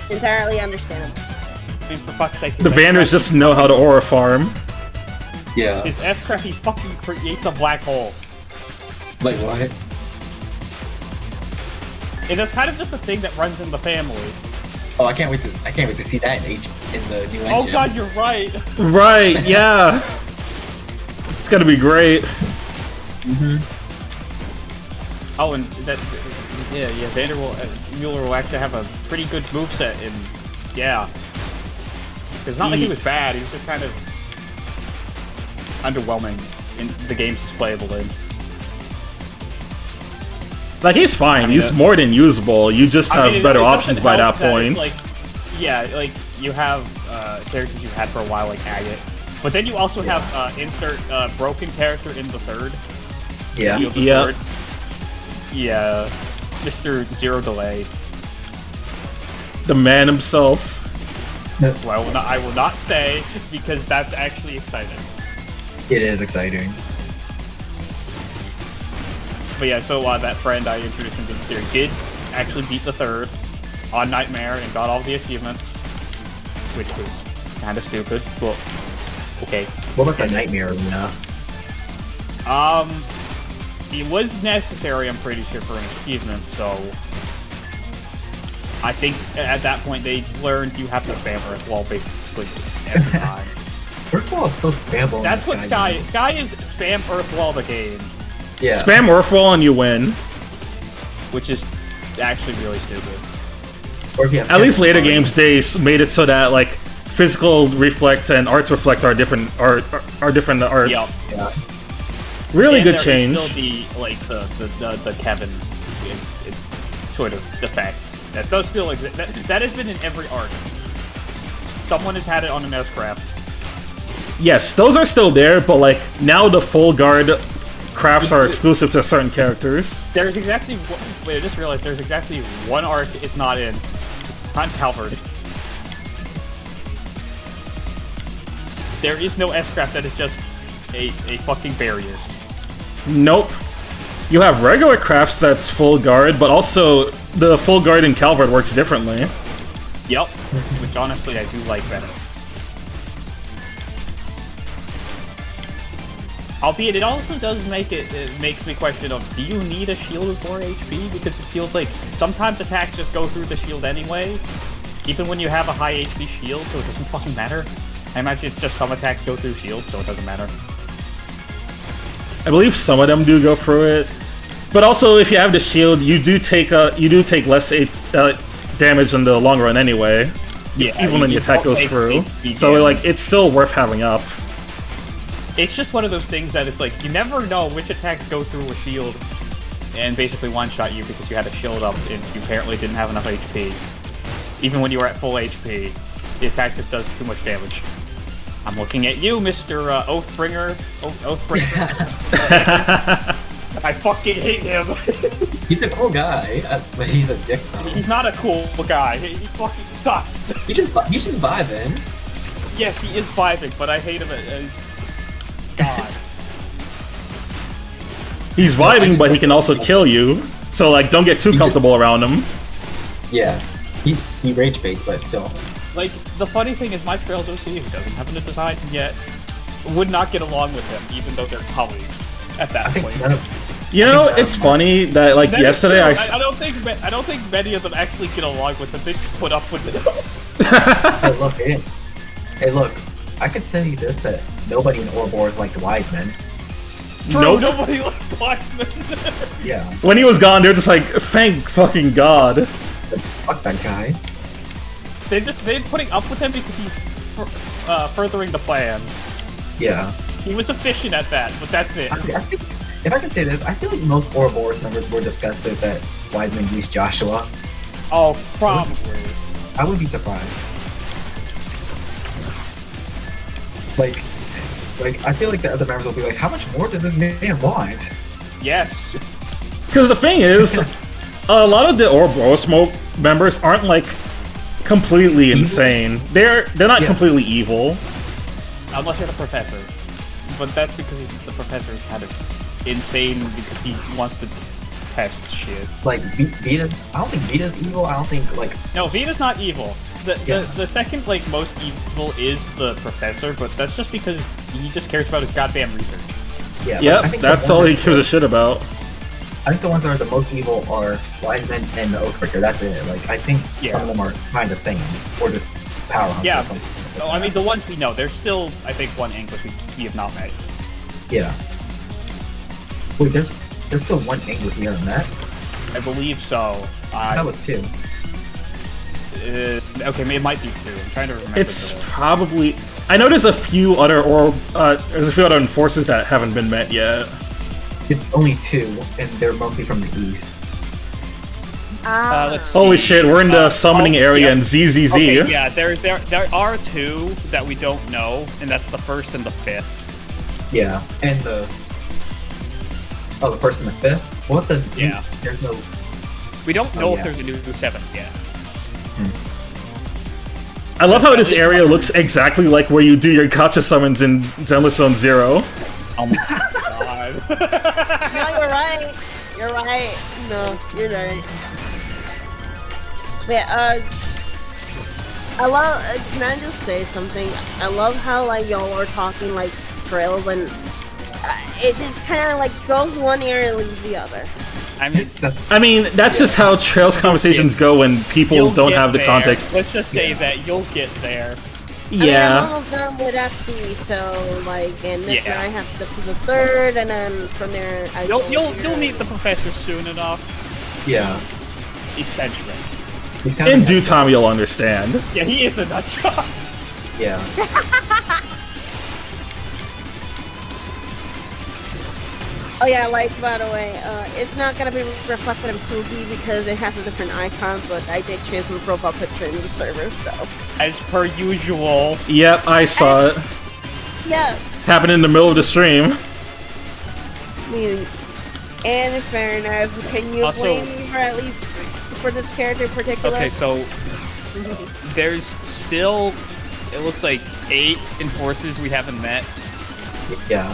Entirely understandable. I mean, for fuck's sake. The Vanders just know how to aura farm. Yeah. His S-Craft, he fucking creates a black hole. Like, what? And that's kind of just a thing that runs in the family. Oh, I can't wait to see that in the new engine. Oh god, you're right. Right, yeah. It's gonna be great. Oh, and that, yeah, Mueller will actually have a pretty good moveset, and yeah. It's not like he was bad, he was just kind of underwhelming in the games he's playable in. Like, he's fine. I mean, He's more than usable. You just have it better doesn't options by that help point. it's like, yeah, like, you have characters you've had for a while, like Agate. But then you also have insert broken character in the third. Yeah. Field of Yeah. Sword. Yeah, Mr. Zero Delay. The man himself. Well, I will not say, because that's actually exciting. It is exciting. But yeah, so that friend I introduced into the series did actually beat the third on Nightmare and got all the achievements, which was kind of stupid, but okay. What about the Nightmare Arena? It was necessary, I'm pretty sure, for an achievement, so I think at that point they learned you have to spam Earthwall basically every time. Earthwall is so spammable. That's what Sky is. Sky is spam Earthwall the game, Yeah. Spam Earthwall and you win. which is actually really stupid. Or if you have At least later Temple games they made it so that like physical reflect and arts reflect are different are different arts. Yup. Yeah. Really And good there is change. Still the Kevin sort of effect that does still exist. That has been in every arc. Someone has had it on an S-Craft. Yes, those are still there, but like now the full guard crafts are exclusive to certain characters. There's exactly wait, I just realized there's exactly one arc it's not in, I'm Calvard. There is no S-Craft that is just a fucking barrier. Nope. You have regular crafts that's full guard, but also the full guard in Calvard works differently. Yep. Which honestly I do like better. Albeit it also does make it makes me question of, do you need a shield with more HP? Because it feels like sometimes attacks just go through the shield anyway, even when you have a high HP shield, so it doesn't fucking matter. I imagine it's just some attacks go through shield, so it doesn't matter. I believe some of them do go through it, but also if you have the shield, you do take less damage in the long run anyway. Yeah, even when the attack goes through. HP So damage. like, it's still worth having up. It's just one of those things that it's like, you never know which attacks go through a shield and basically one-shot you because you had a shield up and you apparently didn't have enough HP. Even when you were at full HP, the attack just does too much damage. I'm looking at you, Mr. Oathbringer. Oathbringer. I fucking hate him. He's a cool guy, but he's a dick though. He's not a cool guy. He fucking sucks. He's just vibing. Yes, he is vibing, but I hate him as God. He's vibing, but he can also kill you. So like, don't get too comfortable around him. Yeah, he rage baits, but still. Like, the funny thing is my Trails OC, who doesn't have a design yet, would not get along with him, even though they're colleagues at that I think point. none of. You know, it's funny that like That is yesterday true. I don't think many of them actually get along with him. They just put up with it. Hey look, I could tell you this, that nobody in Ouroboros liked Wiseman. True, Nope. nobody likes Wiseman. Yeah, When he was gone, they're just like, thank fucking God. fuck that guy. They're putting up with him because he's furthering the plan. Yeah. He was efficient at that, but that's it. I think, if I can say this, I feel like most Ouroboros members were disgusted that Wiseman used Joshua. Oh, probably. I wouldn't be surprised. Like I feel like the other members will be like, how much more does this man want? Yes. Because the thing is, a lot of the Ouroboros members aren't like completely insane. They're not completely evil. Unless you're the professor. But that's because the professor is kind of insane because he wants to test shit. Like Vita, I don't think Vita's evil. I don't think like No, Vita's not evil. The second like most evil is the professor, but that's just because he just cares about his goddamn research. yeah. Yep, like, I think that's the all ones he that- gives a shit about. I think the ones that are the most evil are Wiseman and the Oathbreaker. That's it. Like I think some of them are kind of sane or just power hunters. Yeah. or something. No, I mean the ones we know. There's still, I think, one English we have not met. Yeah. Wait, there's still one English we haven't met. I believe so. That was two. Okay, it might be two. I'm trying to remember. It's probably. I know there's a few other enforcers that haven't been met yet. It's only two, and they're mostly from the east. Let's see. Holy shit, we're in the summoning area in ZZZ. Okay, yeah, there are two that we don't know, and that's the first and the fifth. Yeah, and the first and the fifth. What the? Yeah. There's no. We don't know yeah. if there's a new seventh yet. I love how this area looks exactly like where you do your gotcha summons in Zenless Zone Zero. Oh my god. No, you're right. You're right. No, you're right. Yeah, I love, can I just say something? I love how, like, y'all are talking, like, Trails, and it just kind of, like, goes one ear and leaves the other. I mean, that's just how Trails conversations go when people You'll don't get have the there. context. Let's just say that you'll get there. I mean, I'm Yeah. almost done with FC, so, like, and this Yeah. year I have to step to the third, and then from there, I You'll meet the professor soon enough. Yeah. Essentially. He's kind In of due time, you'll understand. Yeah, he is a nutjob. Yeah. Oh yeah, like, by the way, it's not gonna be reflected in Poopy because it has a different icon, but I did change my profile picture in the server, so. As per usual. Yep, I saw it. Yes! Happen in the middle of the stream. I mean, and in fairness, can you Also- blame me for at least, for this character in particular? Okay, so there's still, it looks like 8 enforcers we haven't met. Yeah.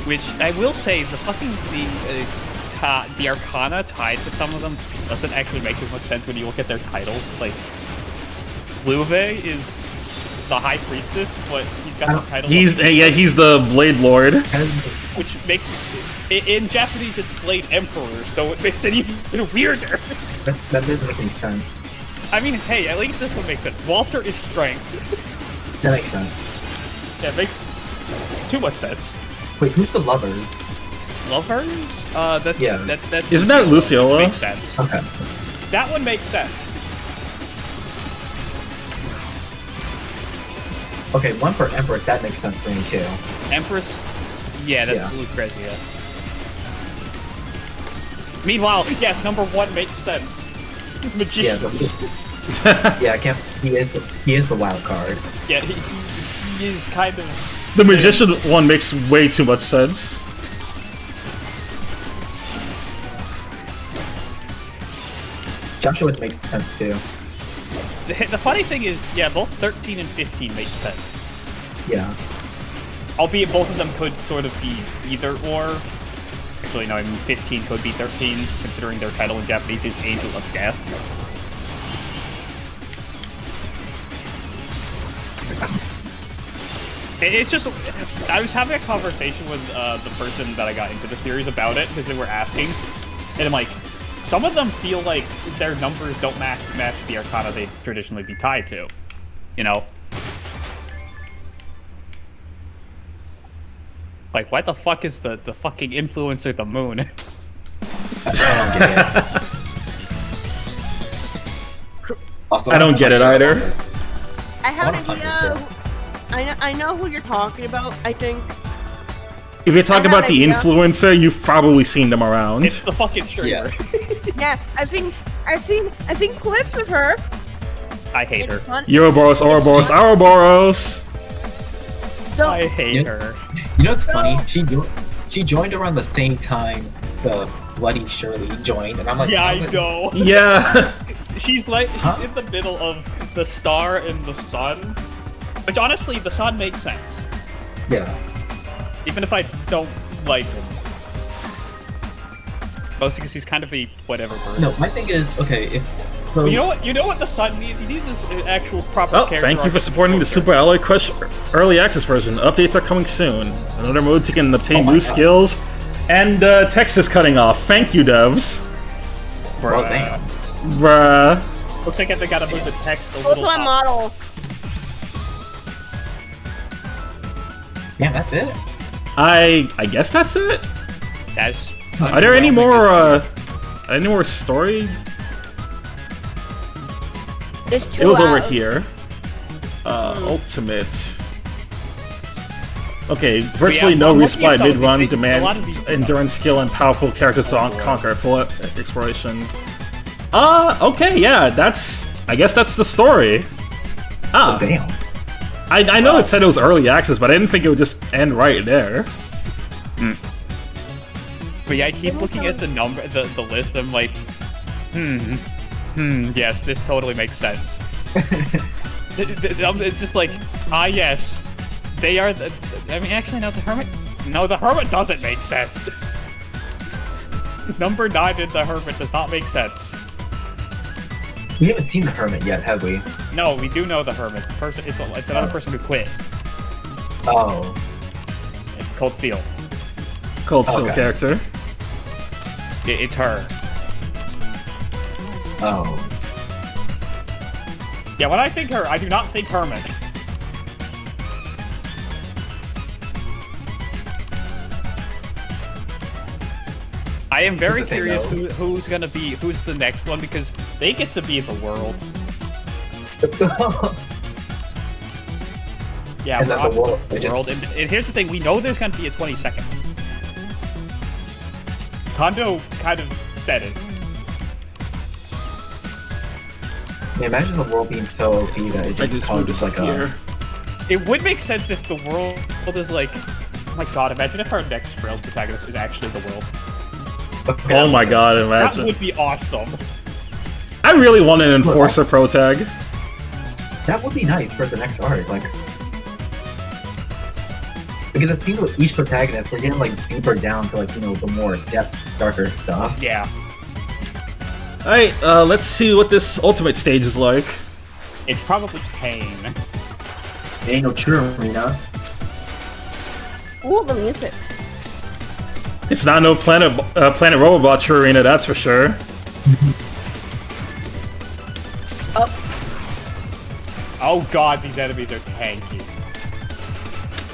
Which I will say, the Arcana tied to some of them doesn't actually make as much sense when you look at their titles. Like, Luve is the High Priestess, but he's got the title. He's the Blade Lord. Which makes, in Japanese, it's Blade Emperor, so it makes it even weirder. That doesn't make any sense. I mean, hey, at least this one makes sense. Walter is strength. That makes sense. Yeah, it makes too much sense. Wait, who's the lovers? Lovers? That's Yeah. that's Isn't that Luciola? Makes sense. Okay. That one makes sense. Okay, one for Empress, that makes sense for me too. Empress? Yeah, that's Yeah. Lucrezia. Meanwhile, yes, number 1 makes sense. Yeah, Magician. yeah, I can't. He is the wild card. Yeah, he is kind of... The Magician one makes way too much sense. Joshua makes sense too. The funny thing is, yeah, both 13 and 15 make sense. Yeah. Albeit both of them could sort of be either or. Actually, no, I mean 15 could be 13, considering their title in Japanese is Angel of Death. It's just, I was having a conversation with the person that I got into the series about it, because they were asking, and I'm like, some of them feel like their numbers don't match the Arcana they'd traditionally be tied to, you know? Like, why the fuck is the fucking influencer the moon? I don't get it. Also, I don't get it either. I have an What a idea. I know who you're talking about. I think. If you're talking I have about the an idea. influencer, you've probably seen them around. It's the fucking streamer. Yeah, I've seen clips of her. I hate her. It's fun. Ouroboros, Ouroboros, Ouroboros! So, I hate her. You know what's funny? She joined around the same time the Bloody Shirley joined, and I'm like, Yeah, I like, know. Yeah! She's in the middle of the star and the sun. Which honestly, the sun makes sense. Yeah. Even if I don't like him. Mostly because he's kind of a whatever person. No, my thing is, okay, if so, You know what the sun needs? He needs his actual proper Oh, character thank you arc for and supporting the character. Super Alloy Crush Early Access version. Updates are coming soon. Another mode to can obtain my new God. skills. And text is cutting off. Thank you, devs. well, damn. Bruh. Looks like they gotta move the text a what's little my up. model? Yeah, that's it. I guess that's it. That's Are there any more story? It's too It was over loud. here. Ultimate. Okay, virtually Yeah, no I'm looking resupply at some of mid-run these- a lot of demands these- endurance skill and powerful characters to conquer full exploration. Okay, yeah, I guess that's the story. Oh, damn. I know it said it was early access, but I didn't think it would just end right there. But yeah, I keep looking at the list. I'm like, yes, this totally makes sense. It's just like, yes, they are. I mean, actually, no, the hermit. No, the hermit doesn't make sense. Number 9 in the hermit does not make sense. We haven't seen the Hermit yet, have we? No, we do know the hermit. It's another person who quit. Oh. It's Cold Steel. Cold Steel Okay. character. It's her. Oh. Yeah, when I think her, I do not think hermit. I am very Here's the thing, curious who's the next one, because they get to be in the world. Yeah, And we're then on the world- the it just- world. And here's the thing, we know there's going to be a 22nd. Kondo kind of said it. Yeah, imagine the world being so OP that it I just just moved causes this like up a... here. It would make sense if the world is like, oh my god, imagine if our next Trails protagonist is actually the world. Oh my god, That imagine. would be awesome. I really want an Enforcer Pro Tag. That would be nice for the next arc, like. Because it seems with each protagonist, we're getting like deeper down to like the more depth, darker stuff. Yeah. Alright, let's see what this ultimate stage is like. It's probably pain. There ain't no true arena. Ooh, the music. It's not no Planet Robobot True Arena, that's for sure. Oh god, these enemies are tanky.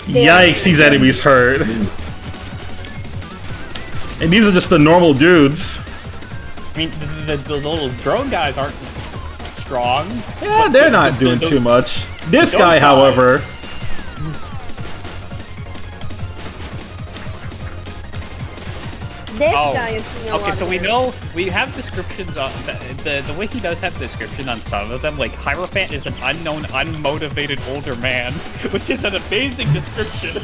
Yikes, these enemies hurt. And these are just the normal dudes. I mean, the little drone guys aren't strong. Yeah, they're not doing too much. This Those guy, guys- however... This Oh, guy is seeing a okay, lot so of we damage. know we have descriptions on the wiki does have description on some of them. Like Hierophant is an unknown, unmotivated older man, which is an amazing description.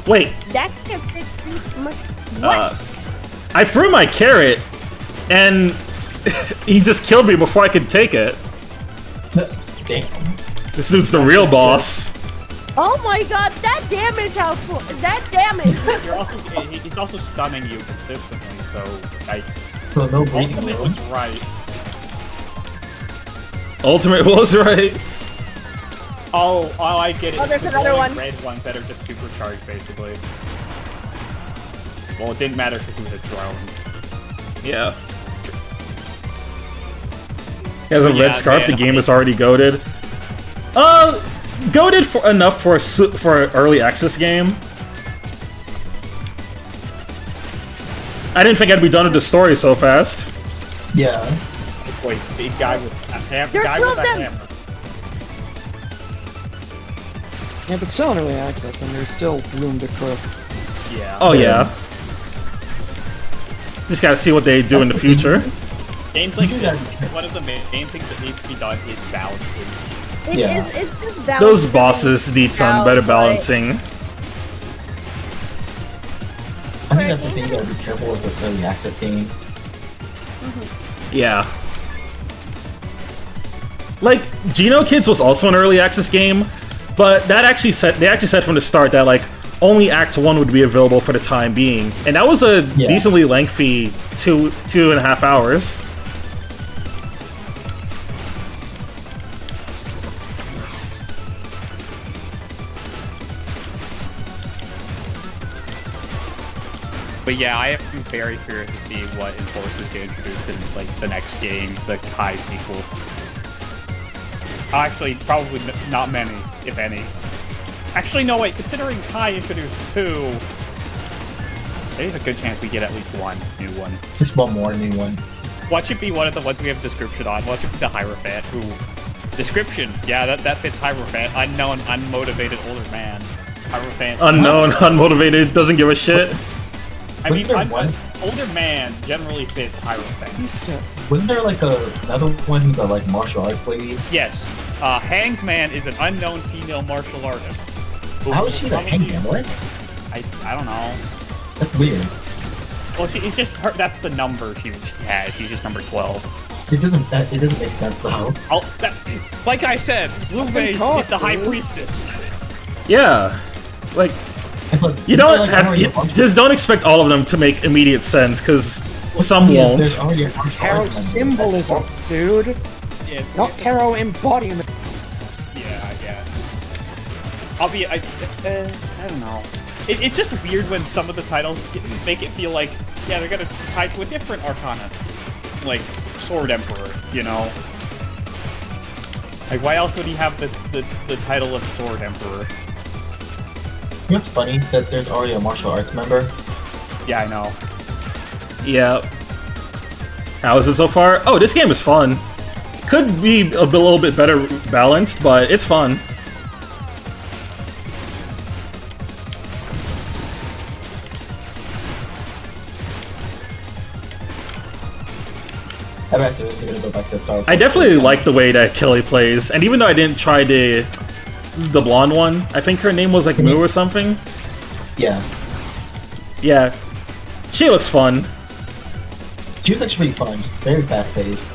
Wait, That's a bit too much. What? I threw my carrot, and he just killed me before I could take it. Damn. This dude's the real boss. Oh my god, that damage output! That damage! You're also he's also stunning you consistently, so like So no breathing ultimate room. was right. Ultimate was right. Oh, I get it. Oh, there's It's the another glowing one. red ones that are just supercharged, basically. Well, it didn't matter because he was a drone. Yeah. He has a Yeah, red scarf, man, the game is already goated. Goated for enough for an early access game. I didn't think I'd be done with the story so fast. Yeah. Wait, big guy with a hammer. There's Guy two with of a them. hammer. Yeah, but still in early access, and there's still room to cook. Yeah. Oh yeah. Just gotta see what they do in the future. Games like You this, guys- one of the main things that needs to be done is balancing. Yeah. It's just balance. Those bosses need some better balancing. I think that's the thing you gotta be careful with early access games. Yeah. Like, Geno Kids was also an early access game, but that actually they actually said from the start that like only Act 1 would be available for the time being. And that was a Yeah. decently lengthy 2.5 hours. But yeah, I am very curious to see what Enforcers get introduced in like the next game, the Kai sequel. Actually, probably not many, if any. Actually, no, wait, considering Kai introduced 2, there's a good chance we get at least one new one. Just one more new one. Watch it be one of the ones we have description on. Watch it be the Hierophant, who... Description, yeah, that fits Hierophant. Unknown, unmotivated older man. Hierophant. Unknown, unmotivated, doesn't give a shit. I mean, Wasn't there one? older man generally fits Hierophant. Wasn't there like another one who's a like martial arts lady? Yes, Hanged Man is an unknown female martial artist. How is she the Probably- hangman? What? I don't know. That's weird. Well, it's just her. That's the number she has. She's just number 12. It doesn't make sense though. Like I said, Blue Mage is the High Priestess. Yeah. Like, It's like, you isn't don't there, like, have, already you a martial- just don't expect all of them to make immediate sense, because some Yes, won't. there's already a martial Tarot arts member. symbolism, dude. Yeah, Not tarot embodiment. yeah, I guess. I don't know. It's just weird when some of the titles make it feel like, yeah, they're gonna tie to a different Arcana. Like, Sword Emperor, you know? Like, why else would he have the title of Sword Emperor? You know what's funny? That there's already a martial arts member. Yeah, I know. Yeah. How is it so far? Oh, this game is fun. Could be a little bit better balanced, but it's fun. I'm actually gonna go back to Star Wars. I definitely like the way that Kelly plays, and even though I didn't try the blonde one, I think her name was like Moo or something. Yeah. Yeah, she looks fun. She was actually fun, very fast paced.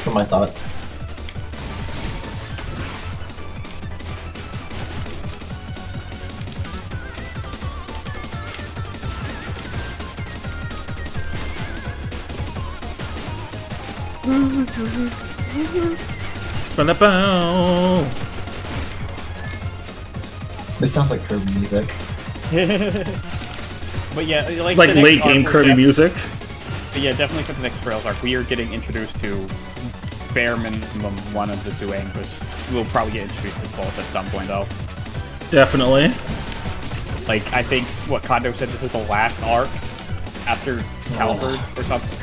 For my thoughts. Ba-da-bow. This sounds like Kirby music. But yeah, Like the next late arc, game we're Kirby def- music. But yeah, definitely for the next Trails arc, we are getting introduced to bare minimum one of the two Angus. We'll probably get introduced to both at some point, though. Definitely. Like, I think what Kondo said, this is the last arc after Calvard or something.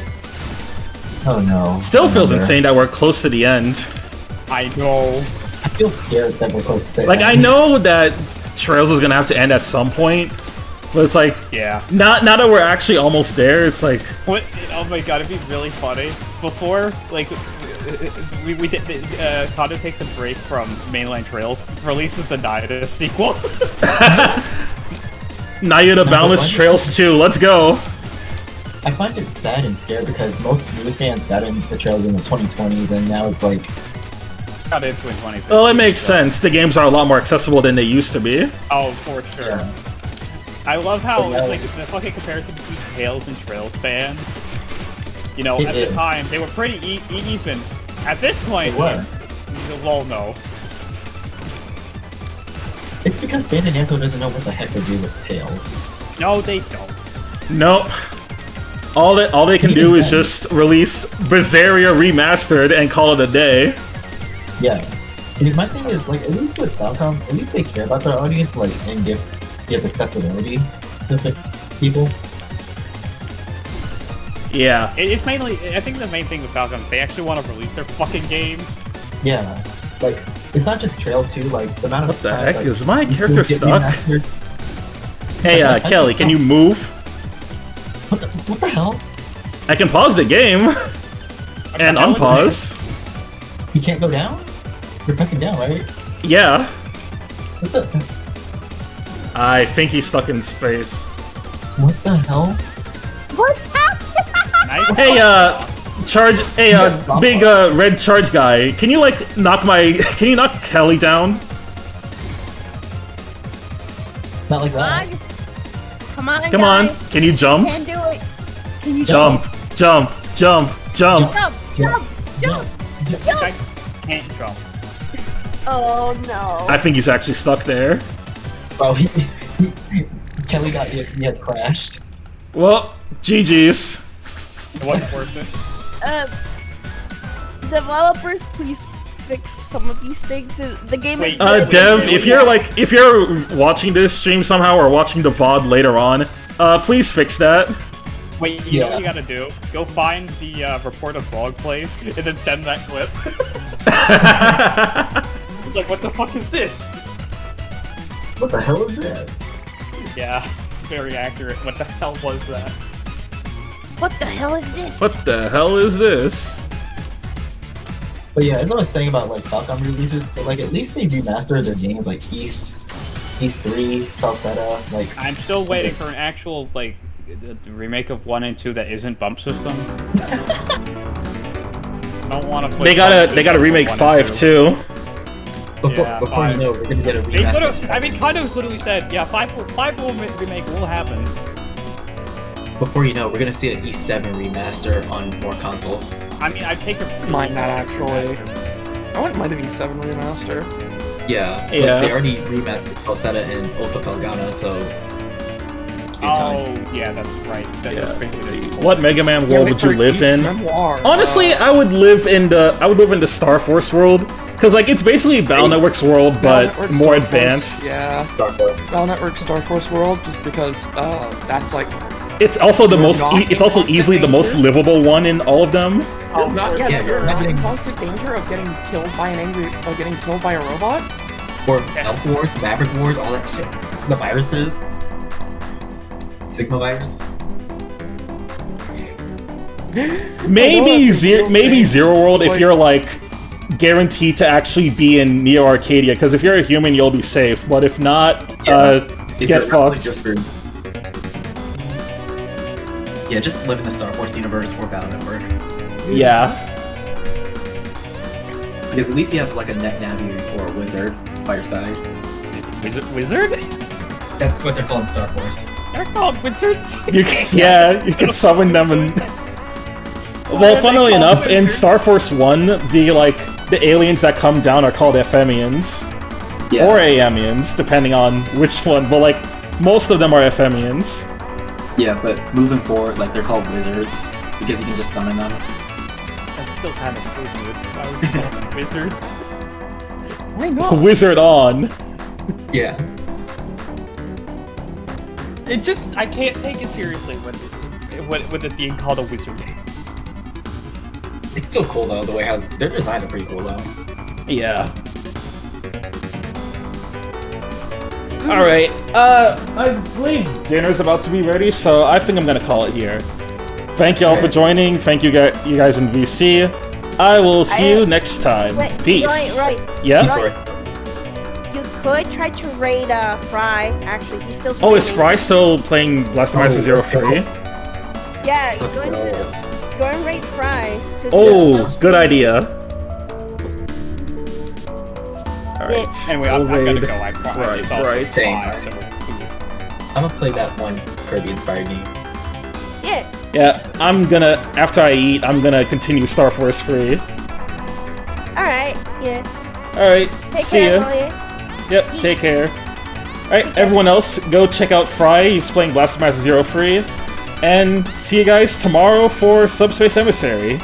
Oh no. Still feels Remember. insane that we're close to the end. I know. I feel scared that we're close to the Like, I end. know that Trails is gonna have to end at some point, but it's like, Yeah. now that we're actually almost there, it's like, What? Oh my god, it'd be really funny. Before, like, we did. Kondo takes a break from mainline Trails, releases the Nidus sequel. Nayuta Boundless Trails 2, let's go! I find it sad and scared because most new fans got into the Trails in the 2020s, and now it's like, Got into it in 2015. Well, it makes so- sense. The games are a lot more accessible than they used to be. Oh, for sure. yeah. I love how Oh, yeah. like the fucking comparison between Tales and Trails fans. You know, It at is. the time they were pretty even. At this point, They were. well, no. It's because Bandai Namco doesn't know what the heck to do with Tails. No, they don't. Nope. All they can do is just release Berseria Remastered and call it a day. Yeah. Because my thing is, like, at least with Falcom, at least they care about their audience, like, and give accessibility to the people. Yeah. It's mainly. I think the main thing with Falcom is they actually want to release their fucking games. Yeah. Like, it's not just Trails 2, like, the amount of What the times, heck? like, Is my these character things get stuck? remastered. Hey, Kelly, can you move? What the hell? I can pause the game and hell is unpause. You can't go down? You're pressing down, right? Yeah. What the I think he's stuck in space. hell? What happened? Nice. Hey, charge. Hey, big red charge guy. Can you like knock Can you knock Kelly down? Not like Come that. on. Come on, Come guy. on. Can you jump? Can do it. Can you Jump. Jump. Jump. Jump. Jump, jump, jump, This jump. guy can't jump. Oh no. I think he's actually stuck there. Bro, Kelly got EXP had crashed. Well, GG's. It wasn't worth it. Developers, please fix some of these things. The game is Wait, good. Dev, if you're watching this stream somehow or watching the VOD later on, please fix that. Wait, you know Yeah. what you gotta do? Go find the report of Blog Plays and then send that clip. It's like, what the fuck is this? What the hell is this? Yeah, it's very accurate. What the hell was that? What the hell is this? What the hell is this? But yeah, as I was saying about like Falcom releases, but like at least they remastered their games like East 3, Salsetta, like I'm still waiting for an actual, like, the remake of 1 and 2 that isn't Bump System. I don't want to put They gotta remake 5 too. before, Yeah, before you fine. know, we're gonna get a They remaster. literally, I mean, Kondo's literally said, yeah, 5 remake will happen. Before you know, we're gonna see an E7 remaster on more consoles. I mean, I'd take a Might not actually. I wouldn't mind an E7 remaster. Yeah, but Yeah. they already remastered Falsetta and Ultra Felgana, so. Good time. Oh, yeah, that's right. That's basically the What Mega Man world would you live in? Memoir. Honestly, I would live in the Star Force world because like it's basically Battle Network's world Battle but Network more Star Force, advanced. Yeah, Star Force. Battle Network Star Force World, just because that's like It's also the You're most. not It's also in easily the most constant livable one in all of them. you're not, yeah, you're you're not in getting- constant danger of getting killed by getting killed by a robot. Or Elf Wars, Maverick Wars, all that shit. The viruses. Sigma virus. Maybe it's Zero. so Maybe strange. Zero World if Like- you're like guaranteed to actually be in Neo Arcadia. Because if you're a human, you'll be safe. But if not, If get you're not, like, fucked. you're screwed. Yeah, just live in the Star Force universe or Battle Network. Yeah. Because at least you have like a net navi or a wizard by your side. Wizard? That's what they're called in Star Force. They're called wizards? You can summon them and... Well, funnily enough, in Star Force 1, the aliens that come down are called Ephemians. Yeah. Or Aamians, depending on which one, but like, most of them are Ephemians. Yeah, but moving forward, like, they're called wizards, because you can just summon them. I'm still kind of screwed with why would you call them wizards. Why not? Wizard on. Yeah. It just, I can't take it seriously with it being called a wizard. It's still cool, though, the way how... Their designs are pretty cool, though. Yeah. Alright, I believe dinner's about to be ready, so I think I'm gonna call it here. Thank y'all for joining, thank you guys in VC. I will see you next time. Wait, Peace. Right. Yeah? You could try to raid Fry. Actually, he's still. Oh, is streaming. Fry still playing Blaster Master Zero Free? Yeah, go and raid Fry. since Oh, he's good idea. Alright. Anyway, I'm we'll gonna raid go. I Fry, it's all right. fine, so I'm gonna play that one Kirby-inspired game. Yeah. Yeah, I'm gonna, after I eat, I'm gonna continue Star Force Free. Alright, yeah. Alright, Take see care, ya. Molly. Yep, take care. Alright, everyone else, go check out Fry, he's playing Blaster Master Zero Free. And see you guys tomorrow for Subspace Emissary.